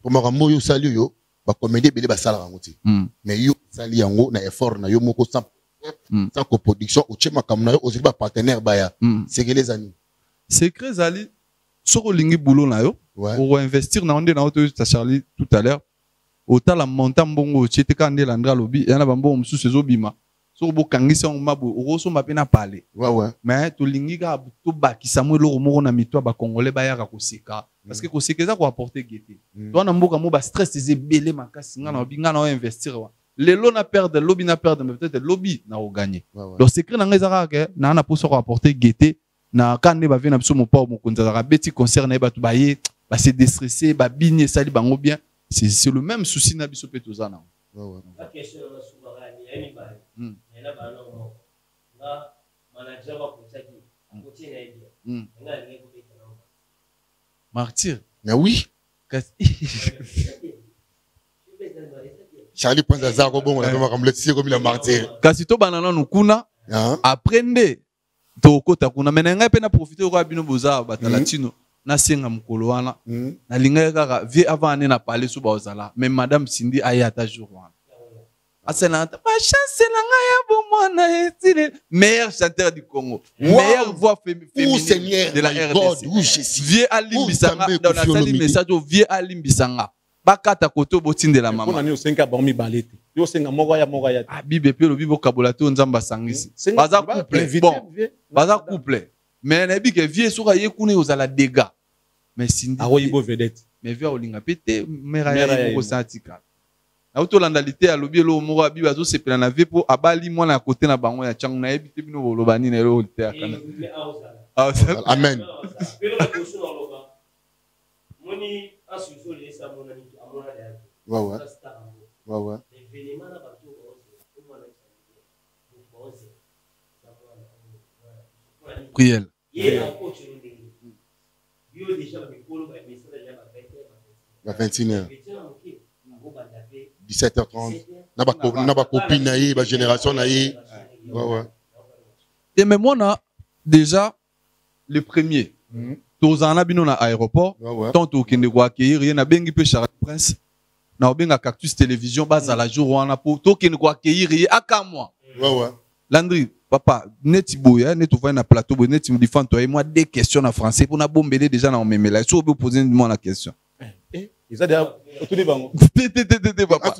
Pour ma rameau yo salut yo, ba comédien belé ba sala rangote. Mais yo sali yango na effort na yo moko sans coproduction, au chema comme na yo aussi ba partenaire baya. C'est que les amis. Secret Zali. Soko lingi boulot na yo pour investir na onde na auto Charlie tout à l'heure autant la montant bongo chete kande landra lobi yana bambo msu sezo bima soko bo kangisa on mabo roso mapena parler mais to lingi ga to bakisa mo lo moko na mitwa ba congolais ba yaka koseka parce que koseka za ko apporter gaieté to na mboka mo ba stress eze belé makasi nga na binga na investir wa lelo na perdre lobby na perdre mais peut-être lobby na o gagner donc secret na ngeza ka na pour so ko apporter gaieté na kande ba vena biso mo pa mo konza ka beti concert na ba to ba ye ba se déstresser ba bigner sali bango bien c'est le même souci na biso petoza na la question na souveraine ya ni ba et là ba non na manager ba ko tsaki ko tine idea nga ni ko beta na Martyr. Mais oui. Charlie prend Zazar, bon, on a vraiment comme il a martyr. Kasito banana nukuna. Aprende. Tokota kuna menenga pe na profiter ko abino boza batalatino. Na senga mukolo wana. Na linga kaka vie avant na parler so bazala. Mais madame Cindy ayata jour wana. Asena ta chance na nga ya bomona estile meilleur chanteur du Congo. Meilleure voix féminine de la RDC. Vie alimbisanga dans la salle message vie alimbisanga. Bakata koto botinde la mama. On a mis au 5 ba mi balete. Yo senga moko ya. Ah bibe pe lo bibo kabolato nzamba sangisi. Baza couple. Bon. Baza couple. Mais na bi ke vie soka yekune ozala dégâts. Mais Cindy awoyibo vedette. Mais vie olinga pété mera ya ko satika. Autolandalité à l'objet lo moko biba zo sepela na vie po abali mwana à côté na bango ya changu na ebite bino bolobani na lo te akana. Amen. Moni asuso le sa monani amona ya. Ouais. Ouais. Priel. À 21h. 17h30. N'a pas copine naïe, ma génération naïe. Ouais. Et même moi, on a déjà le premier. Tous en abino na aéroport. Tant au kende ko accueillir, rien na bengi pe Charles Prince. Na obenga Cactus Télévision base à la jour wana po to kende ko accueillir aka moi. Ouais. Landry, papa, neti boya, neti voya na plateau, neti me défend toi et moi des questions en français pour na bombeler déjà na on là. So be poser moi la question. Ils ont déjà tout les bancs. Papa.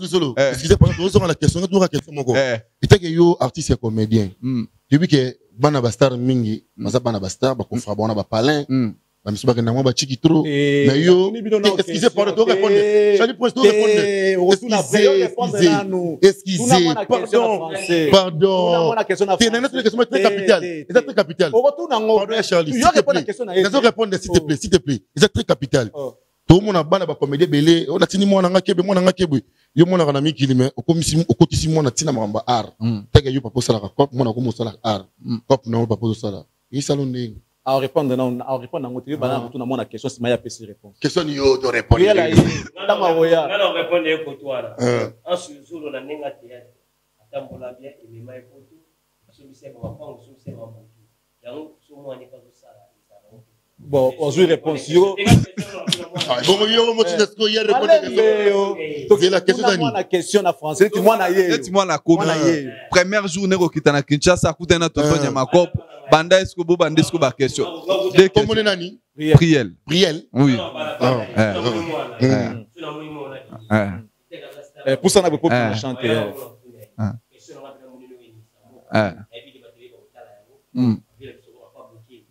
Excusez-moi, nous avons la question, nous avons la question moko. Il fait que yo artiste et comédien. Depuis que bana bastar mingi, maza bana bastar ba ko fra bona ba palin. Ba misu ba kana mo ba chiki trop. Mais yo, excusez-moi, tu répondre. Charlie Prince tu répondre. Excusez, pardon. C'est une question très capitale. C'est très capitale. Pardon Charlie. Tu répondre s'il te plaît. C'est très capital. Tout le monde a bana ba comédie belé, on a tini mo na ngakebe, yo mo na kana mikili mais okotisi mo na tina mamba art. Teke yo papa sala cop, mo na ko mo sala art. Cop na papa sala. Yi salon ndenge. À répondre à ngote bana retourna mo na question si maya pesi réponse. Question yo to répondre. Yela yi. Tama woya. Na répondre ko toi là. En solo na ninga théâtre. Atambola bien et les mains pour tout. Soumise ba pa, soumise ba ba. Yango somo ani ka sala. Bon, on joue réponse yo. Bon, yo mo tu desko hier répondre la question d'ani. La question en français, tu moi na yé. Tu moi na ko. Première journée ko kitana Kinshasa kutana tonton Nyamakop. Banda esko bo banda esko ba question. Comment on est nani? Priel. Oui. Pour ça on a beaucoup chanter.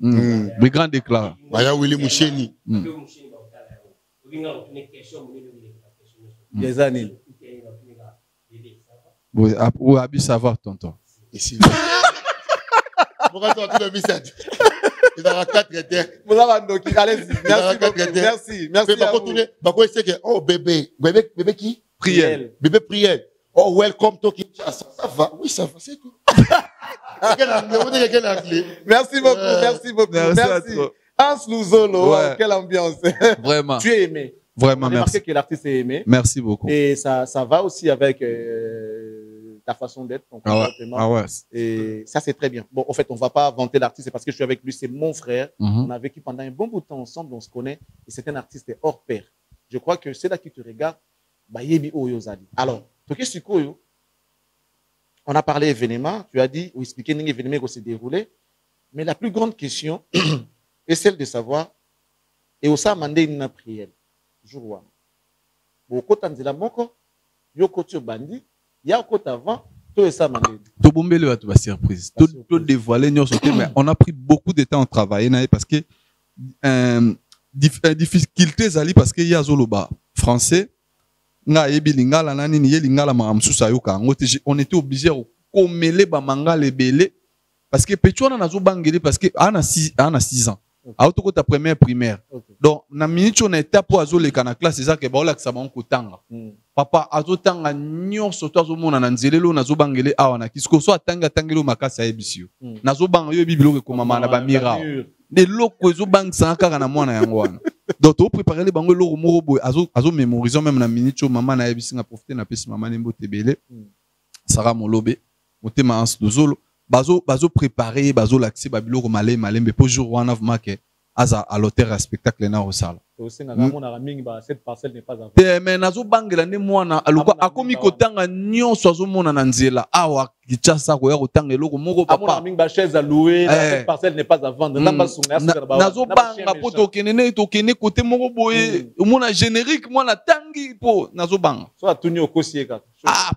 Le grand déclare. Baya Willy Moucheni. Des années. Où habite savoir tonton. Ici. Pourquoi tu as tout le message? Il a 4 étés. Vous avez donc merci. Merci. Par contre, pourquoi c'est que oh bébé qui? Priel. Bébé Priel. Oh welcome to Kinshasa. Ça va. Oui, ça va, c'est tout. Merci beaucoup. Merci. Hans Luzolo, quelle ambiance. Vraiment. Tu es aimé. Vraiment, merci. Remarqué que l'artiste est aimé. Merci beaucoup. Et ça va aussi avec ta façon d'être, ton comportement. Et ça, c'est très bien. Bon, en fait, on ne va pas vanter l'artiste parce que je suis avec lui, c'est mon frère. On a vécu pendant un bon bout de temps ensemble, on se connaît. Et c'est un artiste hors pair. Je crois que c'est là qui te regarde. Alors, on a parlé événement, tu as dit, ou expliqué l'événement qui s'est déroulé, mais la plus grande question est celle de savoir, et où ça a demandé une prière, jour où. Beaucoup de gens, yoko tu bandi, yoko avant, tout ça mandé. Tout bombé à ta surprise, tout dévoilé, mais on a pris beaucoup de temps à travailler parce que difficultés ali parce que y a zoloba français. On était obligé de commêler manga les belé parce que Petuana n'a pas parce que a 6 ans. A auto ta première primaire. Donc na minute on était pour azoler kana classe ça que ba ola ça banko tanga. Papa azotanga nyonso to azomona na nzelelo nazo bangele awa na kisiko so atanga tangelo makasa ebisio. Nazo banga yo bibilo ko mama na ba mira. des locaux zo bank sans kaka na mwana yango wana donc to préparer les bango loko moko boy azo mémoriser même na minute cho maman na yebisi nga profiter na pesi maman nembo tebele Sarah Molobe motema ans dozolo bazo préparer bazo laxer babiloko malembe pour jour wana vraiment que aza à l'hôtel spectacle na osala cette parcelle n'est pas à mais nazo bangela ne mwana aluka akomi kotanga nyonso azomona na nzela awa kichasa ko ya kotanga eloko moko papa chaise à louer cette parcelle n'est pas à vendre nazo banga po tokene côté moko boye mona générique mwana tangi po nazo banga so atuni okosie kaka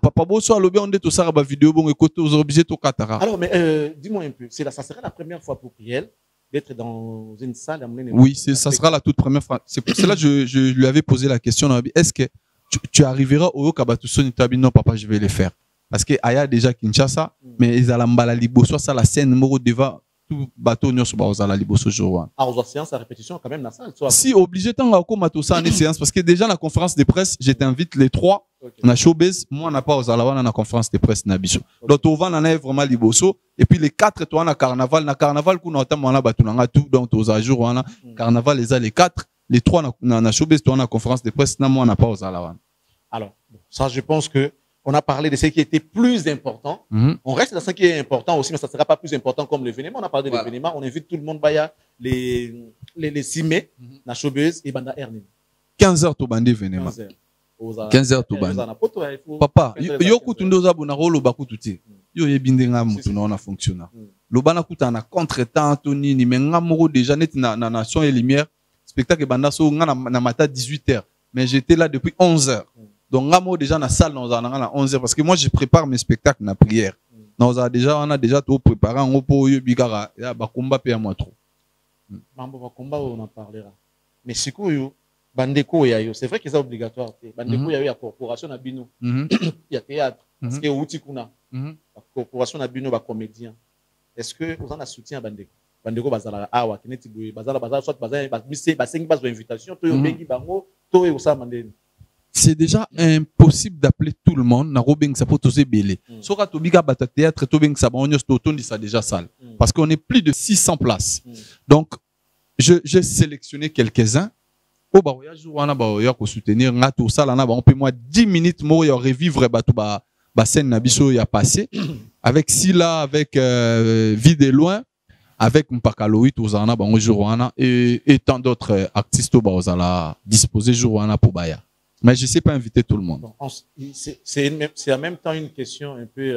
papa boso alobi onde to sara ba vidéo bon écoute aux objets to katara. Alors mais dis-moi un peu, ça serait la première fois pour Priel d'être dans une salle. Oui, ça sera la toute première fois. C'est pour cela que je lui avais posé la question. Est-ce que tu arriveras au Kabatousson Tabi? Non, papa, je vais le faire. Parce que Aya déjà Kinshasa, mais ils allaient mbala liboso, ça la scène moro devant tout bateau nyos ba ozala liboso jour. Ah, aux séances à répétition quand même la salle. Si obligé tant à komato ça en séance parce que déjà la conférence de presse, je t'invite les trois. On a showbiz, moi on n'a pas aux alawana na conférence de presse nabiso. Donc on va en avoir vraiment liboso et puis les quatre toi na carnaval qu'on entend on a batunanga tout donc aux ajours on a carnaval les quatre, les trois na showbiz toi na conférence de presse na moi on n'a pas aux alawana. Alors ça je pense que on a parlé de ce qui était plus important. On reste dans ce qui est important aussi, mais ça ne sera pas plus important comme l'événement. On a parlé de l'événement. On invite tout le monde. Baya les 6 mai, na showbiz et banda Ernie. 15h tout bandé événement. 15h tout bandé. Papa, yo kutundo za bona rolo bakututi. Yo yebindenga mutu na fonctionner. Lo bana kutana contre-temps Tony ni menga moko déjà net na nation et lumière. Spectacle banda so nga na mata 18h. Mais j'étais là depuis 11h. Donc, on a déjà la salle dans 11h parce que moi, je prépare mes spectacles na prière. On a déjà tout préparé en pour bigara ya ba combat pe moi trop. Mambo ba combat on en parlera. Mais sikoyo bandeko ya yo, c'est vrai que c'est obligatoire. Bandeko ya yo ya corporation na bino. Il y a théâtre parce que outi kuna. La corporation na bino ba comédien. Est-ce que vous en a soutien bandeko? Bandeko bazala awa kineti boye bazala soit bazala ba sengi bazo invitation to yo bengi bango to yo sa mandeni. C'est déjà impossible d'appeler tout le monde. Na robing ça peut oser belé. Sora tobiga bata théâtre tobing ça bonus toton dit ça déjà salle. Parce qu'on est plus de 600 places. Donc j'ai sélectionné quelques-uns. Au baroya jour on a baroya ko soutenir nga tout ça là na ba on peut moi 10 minutes mo yo revivre ba tout ba scène na biso ya passé avec Sila avec Vide et Loin avec Mpakaloï tout ça na ba jour on a et tant d'autres artistes au bazala disposer jour on a pour baya. Mais je ne sais pas inviter tout le monde. C'est en même temps une question un peu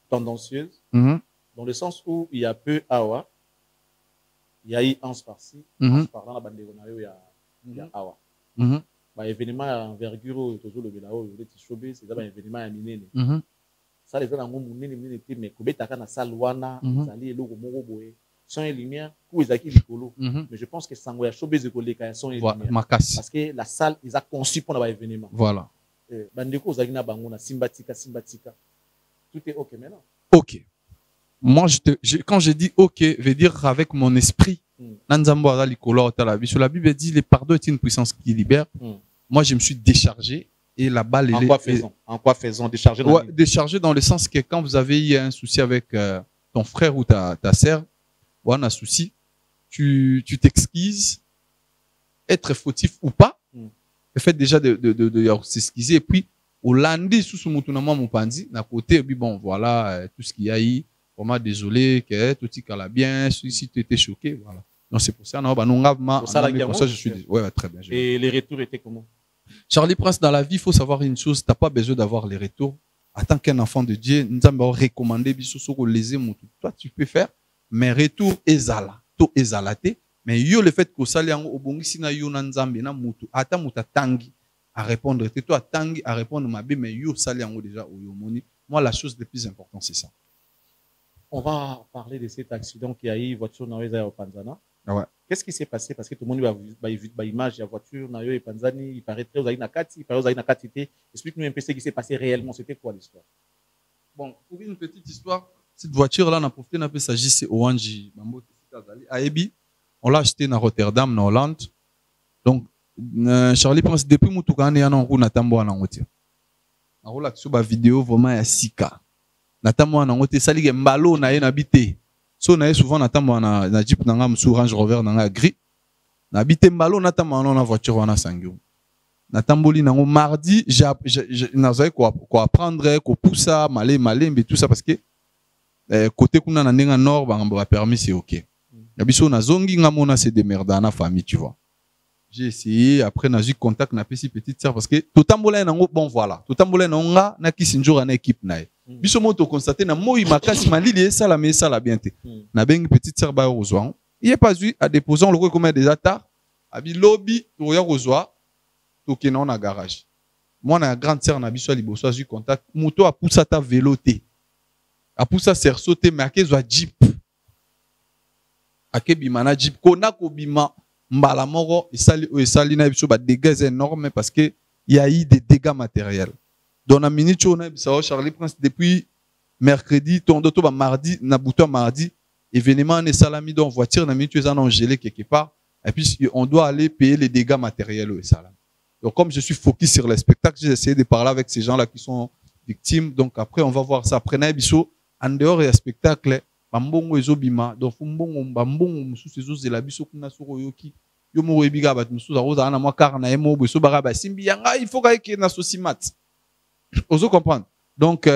tendancieuse, dans le sens où il y a peu Awa, il y a eu Ans par-ci, par-là, la bande de il y a Awa. Événement envergure, toujours le Belao, le Tichobé, c'est un événement à Minene. Ça, les gens ont Minene, mais Kobetaka na Salwana, Sali et Logo Moroboé. Son et lumière pour les acquis Nicolo. Mais je pense que Sangoya Showbiz de Koleka son et lumière. Parce que la salle, ils ont conçu pour l'événement. Voilà. Bandeko Zagina Bangona, Simbatika. Tout est OK maintenant. OK. Moi, quand je dis OK, je veux dire avec mon esprit. Nanzambo Azali Kolo Talabi. Sur la Bible dit le pardon est une puissance qui libère. Moi, je me suis déchargé. Et la balle En quoi faisons décharger décharger dans le sens que quand vous avez eu un souci avec ton frère ou ta sœur, on a souci, tu t'excuses, être fautif ou pas, le fait déjà de s'excuser, et puis, au lundi, sous ce moutonnement, mon pandi, d'un côté, puis bon, voilà, tout ce qu'il y a eu, vraiment désolé, que tout ce qu'il a bien, si tu étais choqué, voilà. Donc, c'est pour ça, non, je suis ouais, très bien. Et les retours étaient comment? Charlie Prince, dans la vie, il faut savoir une chose, t'as pas besoin d'avoir les retours. En tant qu'un enfant de Dieu, nous avons recommandé, toi, tu peux faire. Mais retour ezala to ezalate mais yo le fait que ça liango obongisi na yo na nzambe na mutu ata muta tangi à répondre te toi tangi à répondre mabe mais yo ça liango déjà oyo moni. Moi la chose le plus important c'est ça. On va parler de cet accident qui a eu voiture na yo au Panzana. Ouais. Qu'est-ce qui s'est passé parce que tout le monde va image la voiture na yo et Panzani il paraît très na kati, il paraît na kati. Explique-nous un peu ce qui s'est passé réellement, c'était quoi l'histoire? Bon, pour une petite histoire. Cette voiture-là, on a profité d'un peu s'agissait au Wanji. Aebi, on l'a acheté dans Rotterdam, en Hollande. Donc, Charlie Prince, depuis Moutoukan, il y a un roue Natambo en Angote. On roule sur la vidéo vraiment à 6K. Natambo en Angote, ça dit que Mbalo n'a rien habité. So na souvent natamba na Jeep nanga msu Range Rover nanga gris. Na bité mbalo natamba na voiture wana sangio. Natamboli nango mardi, j'ai quoi apprendre, quoi pousser, malé, mais tout ça parce que côté kuna na ndenga nord ba permis c'est OK. Yabiso na zongi ngamona c'est démerda na famille, tu vois. J'ai essayé, après j'ai eu contact na petite sœur parce que tout tambola nango bon voilà. Tout tambola nanga na kisinjora na équipe nae. Biso moto constater na moi makasi malili ça la mais ça la bien té. Na bengi petite sœur ba rozwa. Il est pas vu à déposer on le comme déjà tard. Abi lobby to ya rozwa. Toké non na garage. Moi na grande sœur na biso liboso j'ai eu contact. Moto a poussé ta vélo té. A poussé serso té mais akezwa Jeep. Akebimana Jeep kona ko bima mbala moko esali na biso ba dégâts énormes parce que il y a eu des dégâts matériels. Dans la minute on a ça Charlie Prince depuis mercredi ton doto ba mardi na bouton mardi événement ne salami dans voiture na minute ils en gelé quelque part et puis on doit aller payer les dégâts matériels au salami. Donc comme je suis focus sur le spectacle, j'ai essayé de parler avec ces gens là qui sont victimes. Donc après on va voir ça après na biso en dehors du spectacle bambongo ezobima donc mbongo bambongo mususu ezozela biso kuna soko yoki yo mo rebiga bat mususu aroza na mwa car na emo beso bara ba simbi yanga il faut que na sosimat. Oso comprendre. Donc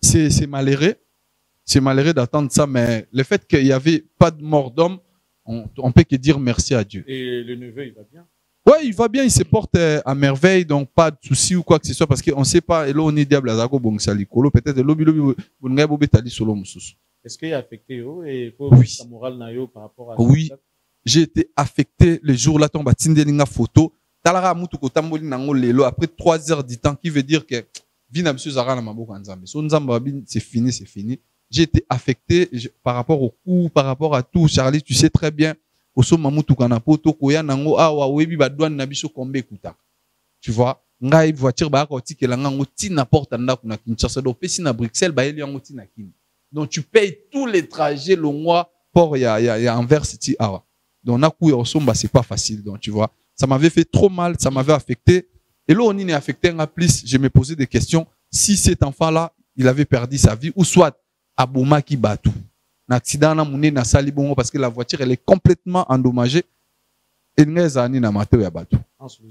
c'est malheureux d'attendre ça mais le fait qu'il y avait pas de mort d'homme on peut que dire merci à Dieu. Et le neveu il va bien? Ouais, il va bien, il se porte à merveille, donc pas de soucis ou quoi que ce soit, parce qu'on ne sait pas, et là on est diable à Zago Bongsali Kolo, peut-être lobby solo. Est-ce qu'il est affecté et oui. La morale nayo par rapport à oui, j'ai été affecté le jour là, tombe à Tindelinga photo, Talara Moutuko Tamboli Nango Lelo, après 3 heures du temps, qui veut dire que Vina Monsieur Zara Namabo Kanzambe. Son Zambabin, c'est fini. J'ai été affecté par rapport au coup, par rapport à tout. Charlie, tu sais très bien. Oso mamutu kana poto koya nango awa webi ba douane na biso kombe kuta. Tu vois, ngai voiture ba ko tikela ngango ti na porte ndako na Kinshasa do pesi na Bruxelles ba eli yango ti na Kini. Donc tu payes tous les trajets le mois pour y a Anvers ti awa. Donc na ku osomba c'est pas facile donc tu vois, ça m'avait fait trop mal, ça m'avait affecté et là on est affecté en plus, je me posais des questions si cet enfant là, il avait perdu sa vie ou soit Abouma qui batou. L'accident na mouné na sali bongo parce que la voiture elle est complètement endommagée et ngezani na mato ya bato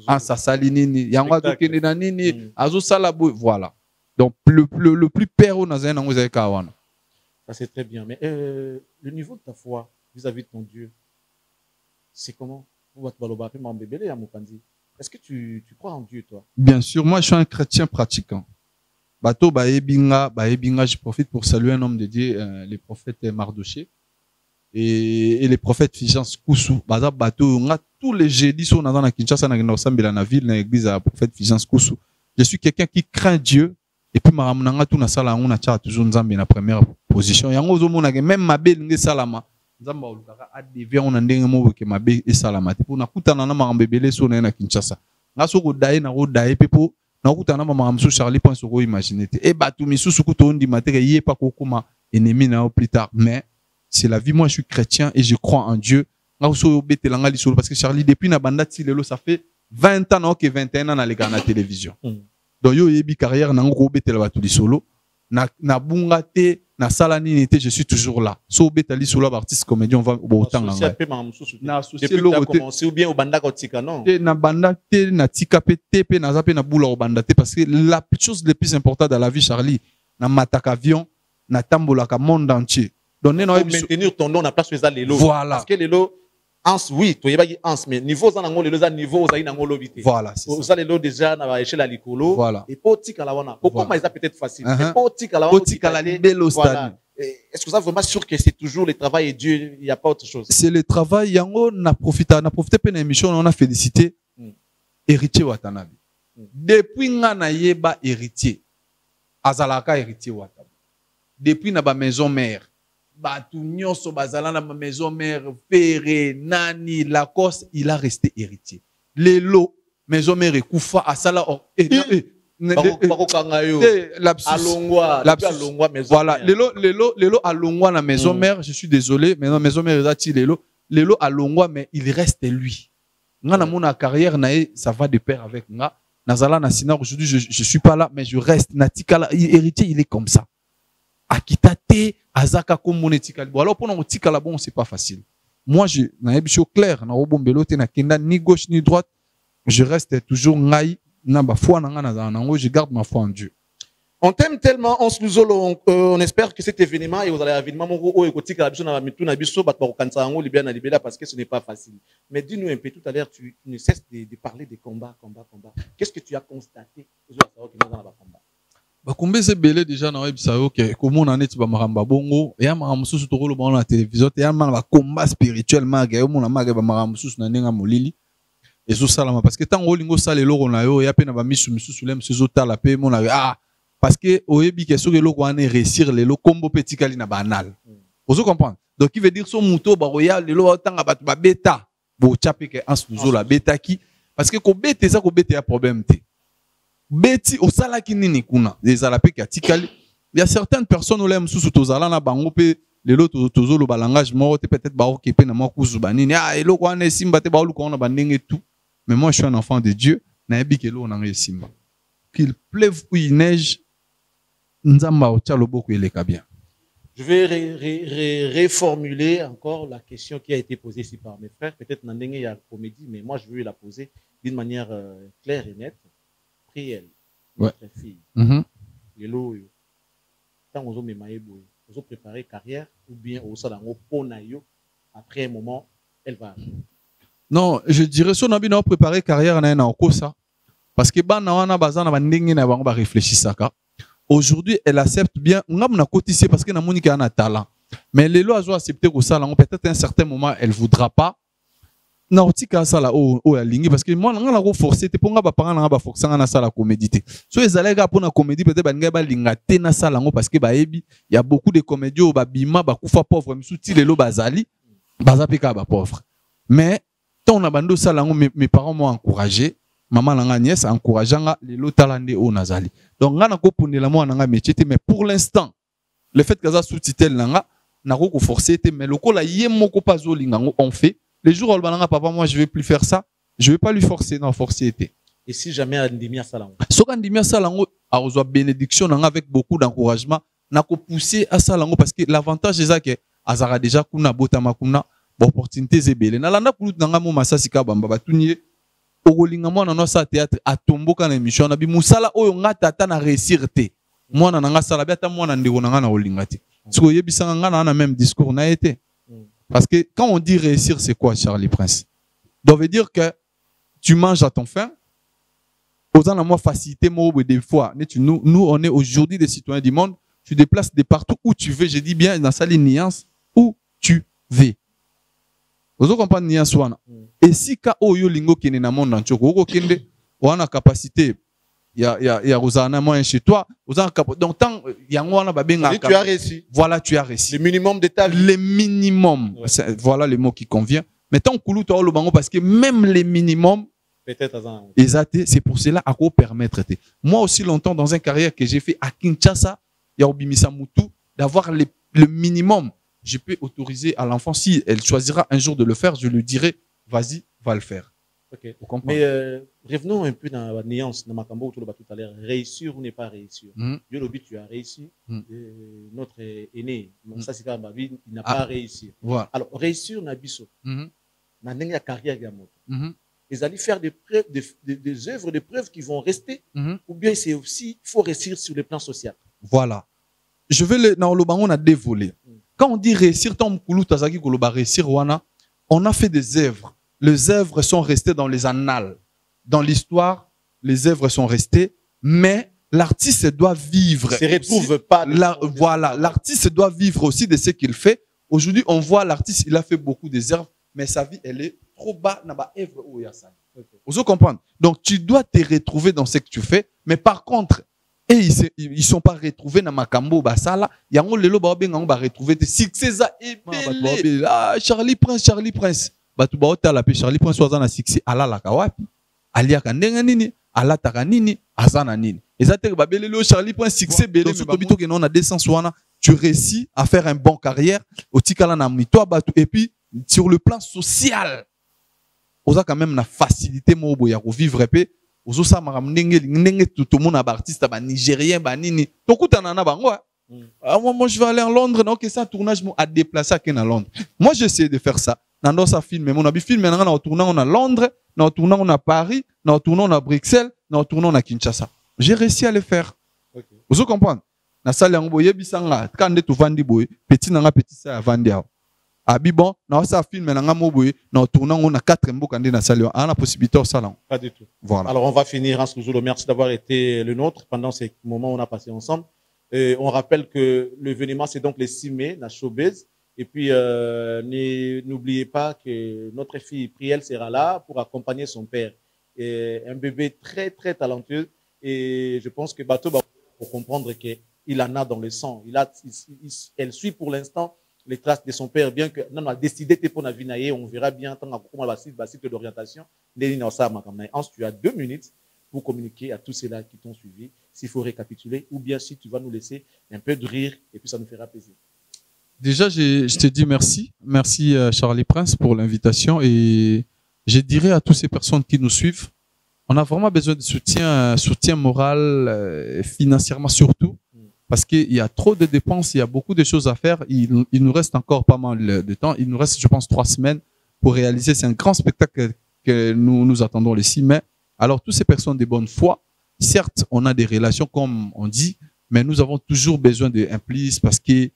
en sa sali nini yango tokende na nini azo sala voilà donc le plus père na zana ngo zaka wana. Ça c'est très bien mais le niveau de ta foi vis-à-vis de ton Dieu c'est comment? Est-ce que tu crois en Dieu toi? Bien sûr, moi je suis un chrétien pratiquant. Bato baebinga, je profite pour saluer un homme de Dieu, les prophètes Mardoché et les prophètes Fijans Koussou. Bato, tous les jeudis sont dans la Kinshasa, dans la ville, dans l'église à prophète Fijans Koussou. Je suis quelqu'un qui craint Dieu et puis maramnanga tout na sala on a toujours nzambe na première position. Yango zo mona même mabe nge salama. Nzamba olukaka adevia on ndenge mo ke mabe e salama. Pour na kutana na marambe belé so na Kinshasa. Ngaso ko dae na ko dae pepo na kutana mama msu Charlie pense ko imaginer et batu misusu ko to ndi matere yé pas ko kuma ennemi na plus tard mais c'est la vie. Moi je suis chrétien et je crois en Dieu. Ngaso betelanga lisolo parce que Charlie depuis na banda tilelo ça fait 20 ans non que 21 ans na les na télévision. Donc yo yebi carrière na ngo betela batu lisolo na bunga te na sala nini te je suis toujours là. So betali solo artiste comédien on va autant là. Na associé le commencé ou bien au banda kotika non. Na banda te na tika pe te pe na zape na bula au banda te parce que la chose le plus importante dans la vie Charlie na mataka avion na tambola ka monde entier. Donc maintenir ton nom na place les lelo. Voilà. Parce que lelo ans oui to yeba ki ans mais niveau za nango lelo za niveau za ina ngolo bité. Voilà, c'est ça. Lelo déjà na ba échelle à likolo. Voilà. Et potika la wana. Pourquoi mais ça peut être facile. Et potika la wana. Potika la libelo stade. Est-ce que ça vraiment sûr que c'est toujours le travail et Dieu, il y a pas autre chose? C'est le travail yango na profité pe na émission on a félicité héritier Watanabe. Depuis nga na yeba héritier azalaka héritier Watanabe. Depuis na ba maison mère batu nyonso bazala na ba maison mère Ferré Nani Lacoste il a resté héritier. Lelo maison mère ekufa asala voilà lelo alongwa na maison mère je suis désolé mais non maison mère ezati lelo alongwa mais il reste lui nga na mona carrière na ça va de pair avec nga nazala na sina aujourd'hui je suis pas là mais je reste natika héritier il est comme ça akitate azaka komone tikali. Bon alors pour nous tikala bon c'est pas facile. Moi je na ebisho clair na obombelo te na kenda ni gauche ni droite, je reste toujours ngai na ba foi na nga na nango, je garde ma foi en Dieu. On t'aime tellement, on espère que cet événement et vous allez événement parce que ce n'est pas facile. Mais dis-nous un peu, tout à l'heure, tu ne cesses de parler des combats. Qu'est-ce que tu as constaté? Bakombe c'est belé déjà na web ça OK comment on en est ba maramba bongo et ya maramba susu to lo na télévision et ya maramba combat spirituellement ga yo mona maga ba maramba susu na nenga molili et so salama parce que tant olingo sale loko na yo ya pe na ba misu lem so tala pe mona ah parce que oyebi que soki loko ane réussir lelo combo petit kali na banal. Vous comprenez? Donc il veut dire son muto ba roya lelo tanga ba beta bo chape ke ans nous la beta ki parce que ko bete ça ko bete ya problème te. Beti au salaki nini kuna les alapé katikali. Il y a certaines personnes où l'aiment sous tozala na bango pe lelo tozo lo balangage mort peut-être ba okepe na makuzu banini ah elo ko ane simba te ba olu ko na bandenge tout. Mais moi je suis un enfant de Dieu na ebi ke lo na simba. Qu'il pleuve ou il neige nzamba o tchalo boko eleka bien. Je vais reformuler encore la question qui a été posée ici par mes frères. Peut-être Nandenge y a comédie, mais moi je veux la poser d'une manière claire et nette. Priel, notre fille. Lelo yo. Tant ozo memaye boy, ozo préparer carrière ou bien ozo dango pona yo. Après un moment, elle va. Non, je dirais so na bino préparer carrière na okosa parce que ba na wana bazana ba ndenge na bango ba réfléchir saka. Aujourd'hui, elle accepte bien. On a cotisé parce que na moni a un talent. Mais les lois ont accepté que ça, peut-être à un certain moment, elle voudra pas. Non, tu as ça là, parce que moi, on a forcé. T'es pour nga parents na ba forcer na ça la comédie. So les allègues pour la comédie peut-être ba nga linga te na ça là parce que ba ebi, il y a beaucoup de comédiens ba bima ba kufa pauvre, mais souti les lo bazali, bazapika ba pauvre. Mais tant on a bando ça là, mes parents m'ont encouragé. Maman nanga nièce encourageant les lots talendés au Nazali. Donc nga nako ponela moi nanga métier mais pour l'instant le fait que ça sous-titre nanga nako ko forcer mais le ko la yemoko pas zolinga on fait les jours où nanga papa moi je vais plus faire ça, je vais pas lui forcer non forcer été. Et si jamais andimia salango. So andimia salango a reçoit bénédiction nanga avec beaucoup d'encouragement nako pousser à salango parce que l'avantage c'est ça que azara déjà kuna botama kuna opportunité zebele na landa kulut nanga mo masasika bamba batunye okolinga mwana na sa théâtre atomboka na émission na bi musala oyo ngata ata na réussir te mwana na nga sala bi ata mwana ndeko na nga na olinga te siko yebisanga nga na même discours na été parce que quand on dit réussir c'est quoi Charlie Prince ça veut dire que tu manges à ton faim osant la moi facilité moi des fois nous on est aujourd'hui des citoyens du monde tu déplaces de partout où tu veux je dis bien dans sa nuance où tu veux. Vous comprenez nuance wana. Et si ka oyo lingo kene na monde entier ko kende wana capacité ya rozana moi chez toi donc tant yango wana ba benga tu as réussi. Voilà, tu as réussi. Le minimum de ta vie. Le minimum. Ouais. Voilà le mot qui convient. Mais tant kulu to lo bango parce que même les minimums peut-être azan. Exact, c'est pour cela à quoi permettre. Moi aussi longtemps dans une carrière que j'ai fait à Kinshasa, ya obimisa mutu d'avoir le minimum. Je peux autoriser à l'enfant, si elle choisira un jour de le faire, je lui dirai, vas-y, va le faire. Okay. Mais revenons un peu dans la nuance, dans ma cambo tout à l'heure, réussir ou ne pas réussir. Tu as réussi, notre aîné, ça c'est quand il n'a pas réussi. Voilà. Alors, réussir n'a biso, n'a pas carrière gamoto. Ils allaient faire des œuvres, des preuves qui vont rester, ou bien c'est aussi, il faut réussir sur le plan social. Voilà. Je vais dans le banc, on a dévolé. Quand on dit réussir, on a fait des œuvres. Les œuvres sont restées dans les annales. Dans l'histoire, les œuvres sont restées, mais l'artiste doit vivre. Ne se retrouve pas. Voilà, l'artiste doit vivre aussi de ce qu'il fait. Aujourd'hui, on voit l'artiste, il a fait beaucoup des œuvres, mais sa vie, elle est trop bas dans la œuvre où il y a ça. Vous comprenez? Donc, tu dois te retrouver dans ce que tu fais, mais par contre, et ils sont pas retrouvés dans Makambo basala yango lelo ba benga ba retrouver te succès za ebele ah Charlie Prince batu ba otala pe Charlie Prince waza na succès ala la kawapi alia ka ndenga nini ala taka nini azana nini ezate ba belelo Charlie Prince succès belé mais bito ke non na 200 wana tu réussis à faire une bonne carrière au tikala na mito batu et puis sur le plan social oza quand même na facilité mo boya ko vivre pe ozo sa maramnenge ndenge tout le monde artiste ba nigérien ba nini tokutana na bango Ah, moi, je vais aller en Londres. Non, que ça, tournage, à déplacer à Londres. Moi, j'essaie de faire ça. Dans ça film, mon abi film, maintenant, on tournant, on a Londres, on tournant, on a Paris, on tournant, on a Bruxelles, on tournant, on a Kinshasa. J'ai réussi à le faire. Vous comprenez? Na salle en boye bisanga, quand tu vends boy, petit nanga petit ça vendre. Abi bon, na ça film nanga mo boy, na tournant, on a 4 mboka na salle, on a la possibilité au salon. Pas du tout. Voilà. Alors, on va finir, Hans Louzoulou. Merci d'avoir été le nôtre pendant ces moments où on a passé ensemble. On rappelle que l'événement, c'est donc le 6 mai, na Showbiz. Et puis, n'oubliez pas que notre fille Priel sera là pour accompagner son père. Et un bébé très, très talentueux. Et je pense que Bateau, pour comprendre qu'il en a dans le sang. Elle suit pour l'instant les traces de son père, bien que non, on a décidé de pour la vie, on verra bien tant comment va cycle d'orientation. Ensuite, tu as 2 minutes pour communiquer à tous ceux-là qui t'ont suivi, s'il faut récapituler, ou bien si tu vas nous laisser un peu de rire, et puis ça nous fera plaisir. Déjà, je te dis merci. Merci Charlie Prince pour l'invitation, et je dirais à toutes ces personnes qui nous suivent, on a vraiment besoin de soutien moral, financièrement surtout, parce qu'il y a trop de dépenses, il y a beaucoup de choses à faire. Il nous reste encore pas mal de temps. Il nous reste, je pense, 3 semaines pour réaliser. C'est un grand spectacle que nous attendons le 6 mai. Alors, toutes ces personnes de bonne foi, certes, on a des relations, comme on dit, mais nous avons toujours besoin d'un plus parce que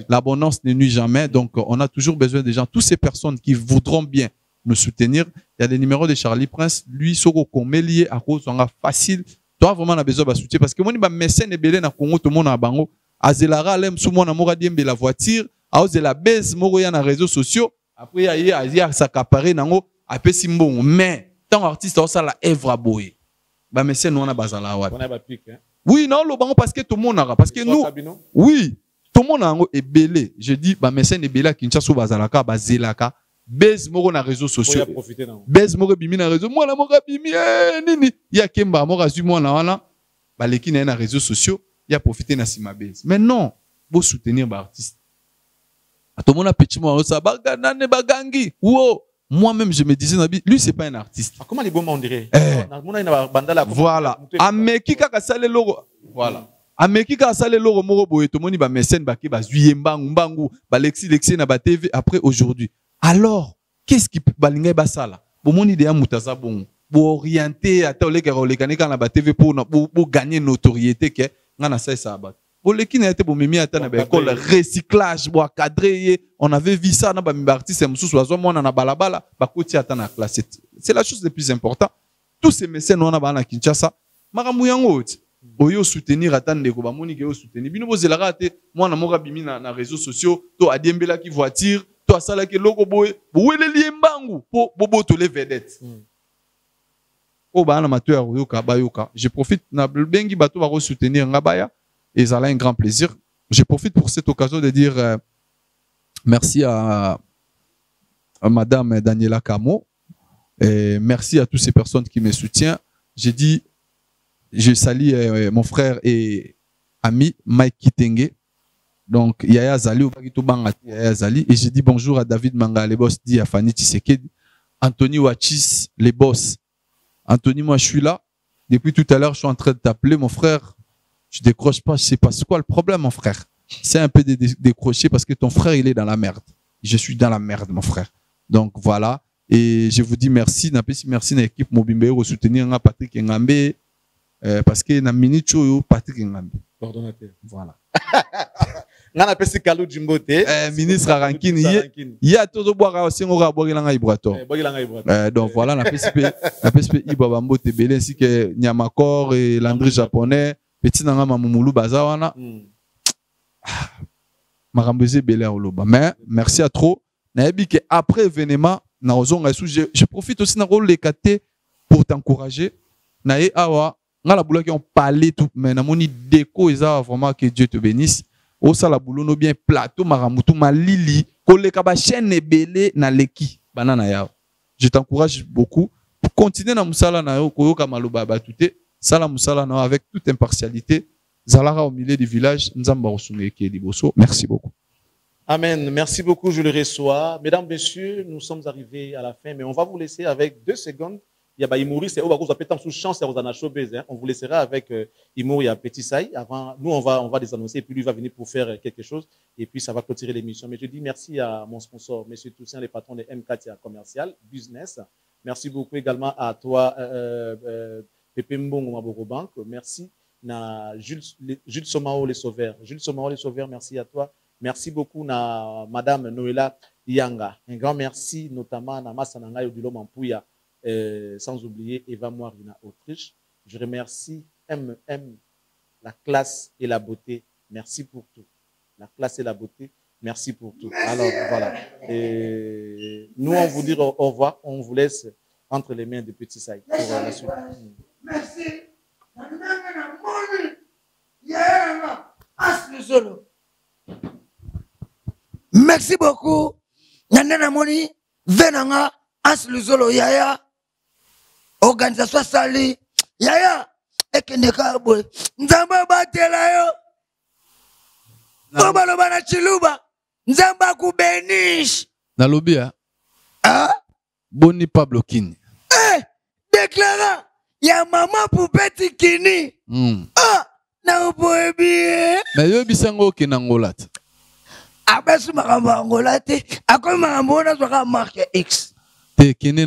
l'abondance ne nuit jamais. Donc, on a toujours besoin des gens, toutes ces personnes qui voudront bien nous soutenir. Il y a des numéros de Charlie Prince. Lui, Soko Komélié, à cause, on a facile. Toi, vraiment, on a besoin de soutien parce que moi, je suis un mécène na Congo, tout le monde a bango. Azelara, l'aime sous moi, na diembe la voiture. A ose la baisse, moro ya na réseaux sociaux. Après, il y a s'accaparer, nango, après, simbon. Mais, tant artiste, ça la Evra Boy. Bah, mécène, nous, on a bazala. On a pas pique, hein. Oui, non, le bango, parce que tout le monde a. Parce que nous, oui, tout le monde a belé. Je dis, bah, mécène est belé, Kinshasa, bazalaka, bazelaka. Bez moro na réseaux sociaux. Bez moro bimi na réseau. Moi la moro bimi nini. Ya kemba moro zu moi na wana. Ba leki na réseaux sociaux, ya profiter na sima bez. Mais non, faut soutenir ba artiste. Tout le monde a petit moi ça bagana ne bagangi. Wow. Moi-même je me disais lui c'est pas un artiste. Comment les bons on dirait? Voilà. Ameki kaka sale logo. Voilà. Ameki kaka sale logo moro boye to moni ba mécène ba ki ba zuye mbangu ba lexi na ba TV après aujourd'hui. Alors, qu'est-ce qui peut balinga basala? Bon, mon idée à moutaza bon, pour orienter à tous les gars quand la TV pour gagner notoriété que ngana ça bat. Pour les qui n'étaient pas mimi à ta école recyclage, pour cadrer, on avait vu ça na ba artiste msous oiseau moi na balabala, ba koti à ta na classe. C'est la chose la plus importante. Tous ces mécènes on a ba na Kinshasa, maramu yango. Oyo soutenir attendre ko ba moni ke soutenir. Bino bozelaka te, moi na moka bimi na réseaux sociaux, to adiembela ki voiture. Toi, ça là que logo boy, le liembangu pour bobo les vedettes. Oh bah amateur yoka bayoka. Je profite na bengi bato va soutenir ngabaya et ça a un grand plaisir. Je profite pour cette occasion de dire merci à Madame Daniela Camo et merci à toutes ces personnes qui me soutiennent. J'ai dit, je salue mon frère et ami Mike Kitenge. Donc, Yaya Zali, Yaya Zali, et j'ai dit bonjour à David Manga, les boss, dit à Fanny Tshisekedi, Anthony Wachis, les boss. Anthony, moi, je suis là. Depuis tout à l'heure, je suis en train de t'appeler, mon frère. Je décroche pas, je sais pas c'est quoi le problème, mon frère. C'est un peu de décrocher parce que ton frère, il est dans la merde. Je suis dans la merde, mon frère. Donc, voilà. Et je vous dis merci, merci à l'équipe Mobimbe, pour soutenir Patrick Ngambe, parce que na minute, Patrick Ngambe. Coordonnateur. Voilà. Ministre Arankini, il y a tout boire aussi on va boire dans Ibrato. Donc voilà, la PSP Ibabambo Tebele ainsi que Nyamakor et Landry japonais, petit nanga Mamumulu Bazawana. Marambeze Belé Oloba. Mais merci à trop. Naebi que après événement, je profite aussi d'un rôle de KT pour t'encourager. Nae awa, ngala boula qui ont parlé tout, mais namoni déco isa vraiment que Dieu te bénisse. Au sala boulono bien plateau maramutu malili koleka ba chaîne ebele na leki banana yao. Je t'encourage beaucoup pour continuer na musala na yo koyoka maloba batute sala musala na avec toute impartialité zalara au milieu du village nzamba osungeke liboso. Merci beaucoup. Amen. Merci beaucoup, je le reçois. Mesdames, messieurs, nous sommes arrivés à la fin, mais on va vous laisser avec 2 secondes il y a Imouri, c'est où peut-être sous chance, on vous laissera avec Imouri à Petit Saï. Avant, nous, on va les annoncer, et puis lui va venir pour faire quelque chose, et puis ça va clôturer l'émission. Mais je dis merci à mon sponsor, M. Toussaint, le patron de MKTA Commercial, Business. Merci beaucoup également à toi, Pepe Mbongo Maboro Bank. Merci. Na Jules Somao les Sauveurs. Jules Somao les Sauveurs, merci à toi. Merci beaucoup na Madame Noëlla Yanga. Un grand merci notamment à Massananga Yodilo Mampouya, sans oublier Eva Moirina Autriche. Je remercie MM, la classe et la beauté. Merci pour tout. La classe et la beauté, merci pour tout. Alors voilà. Et nous, on vous dit au revoir. On vous laisse entre les mains de Petit Saï pour la suite. Merci. Merci beaucoup. Nana Moni, Venanga, As Luzolo Yaya, organisation Sali, Yaya, Ekeneka Boy, Nzamba Batelayo, Obalobana Chiluba, Nzamba Kubenish. Nalobia, Ah, Boni Pablo Kini. Déclara. Ya maman poupette kini. Ah, na upoebi. Mais yo bisango kinangolat. Abesu makambo angolate, akoy makambo na zwaka marque X. Te kini na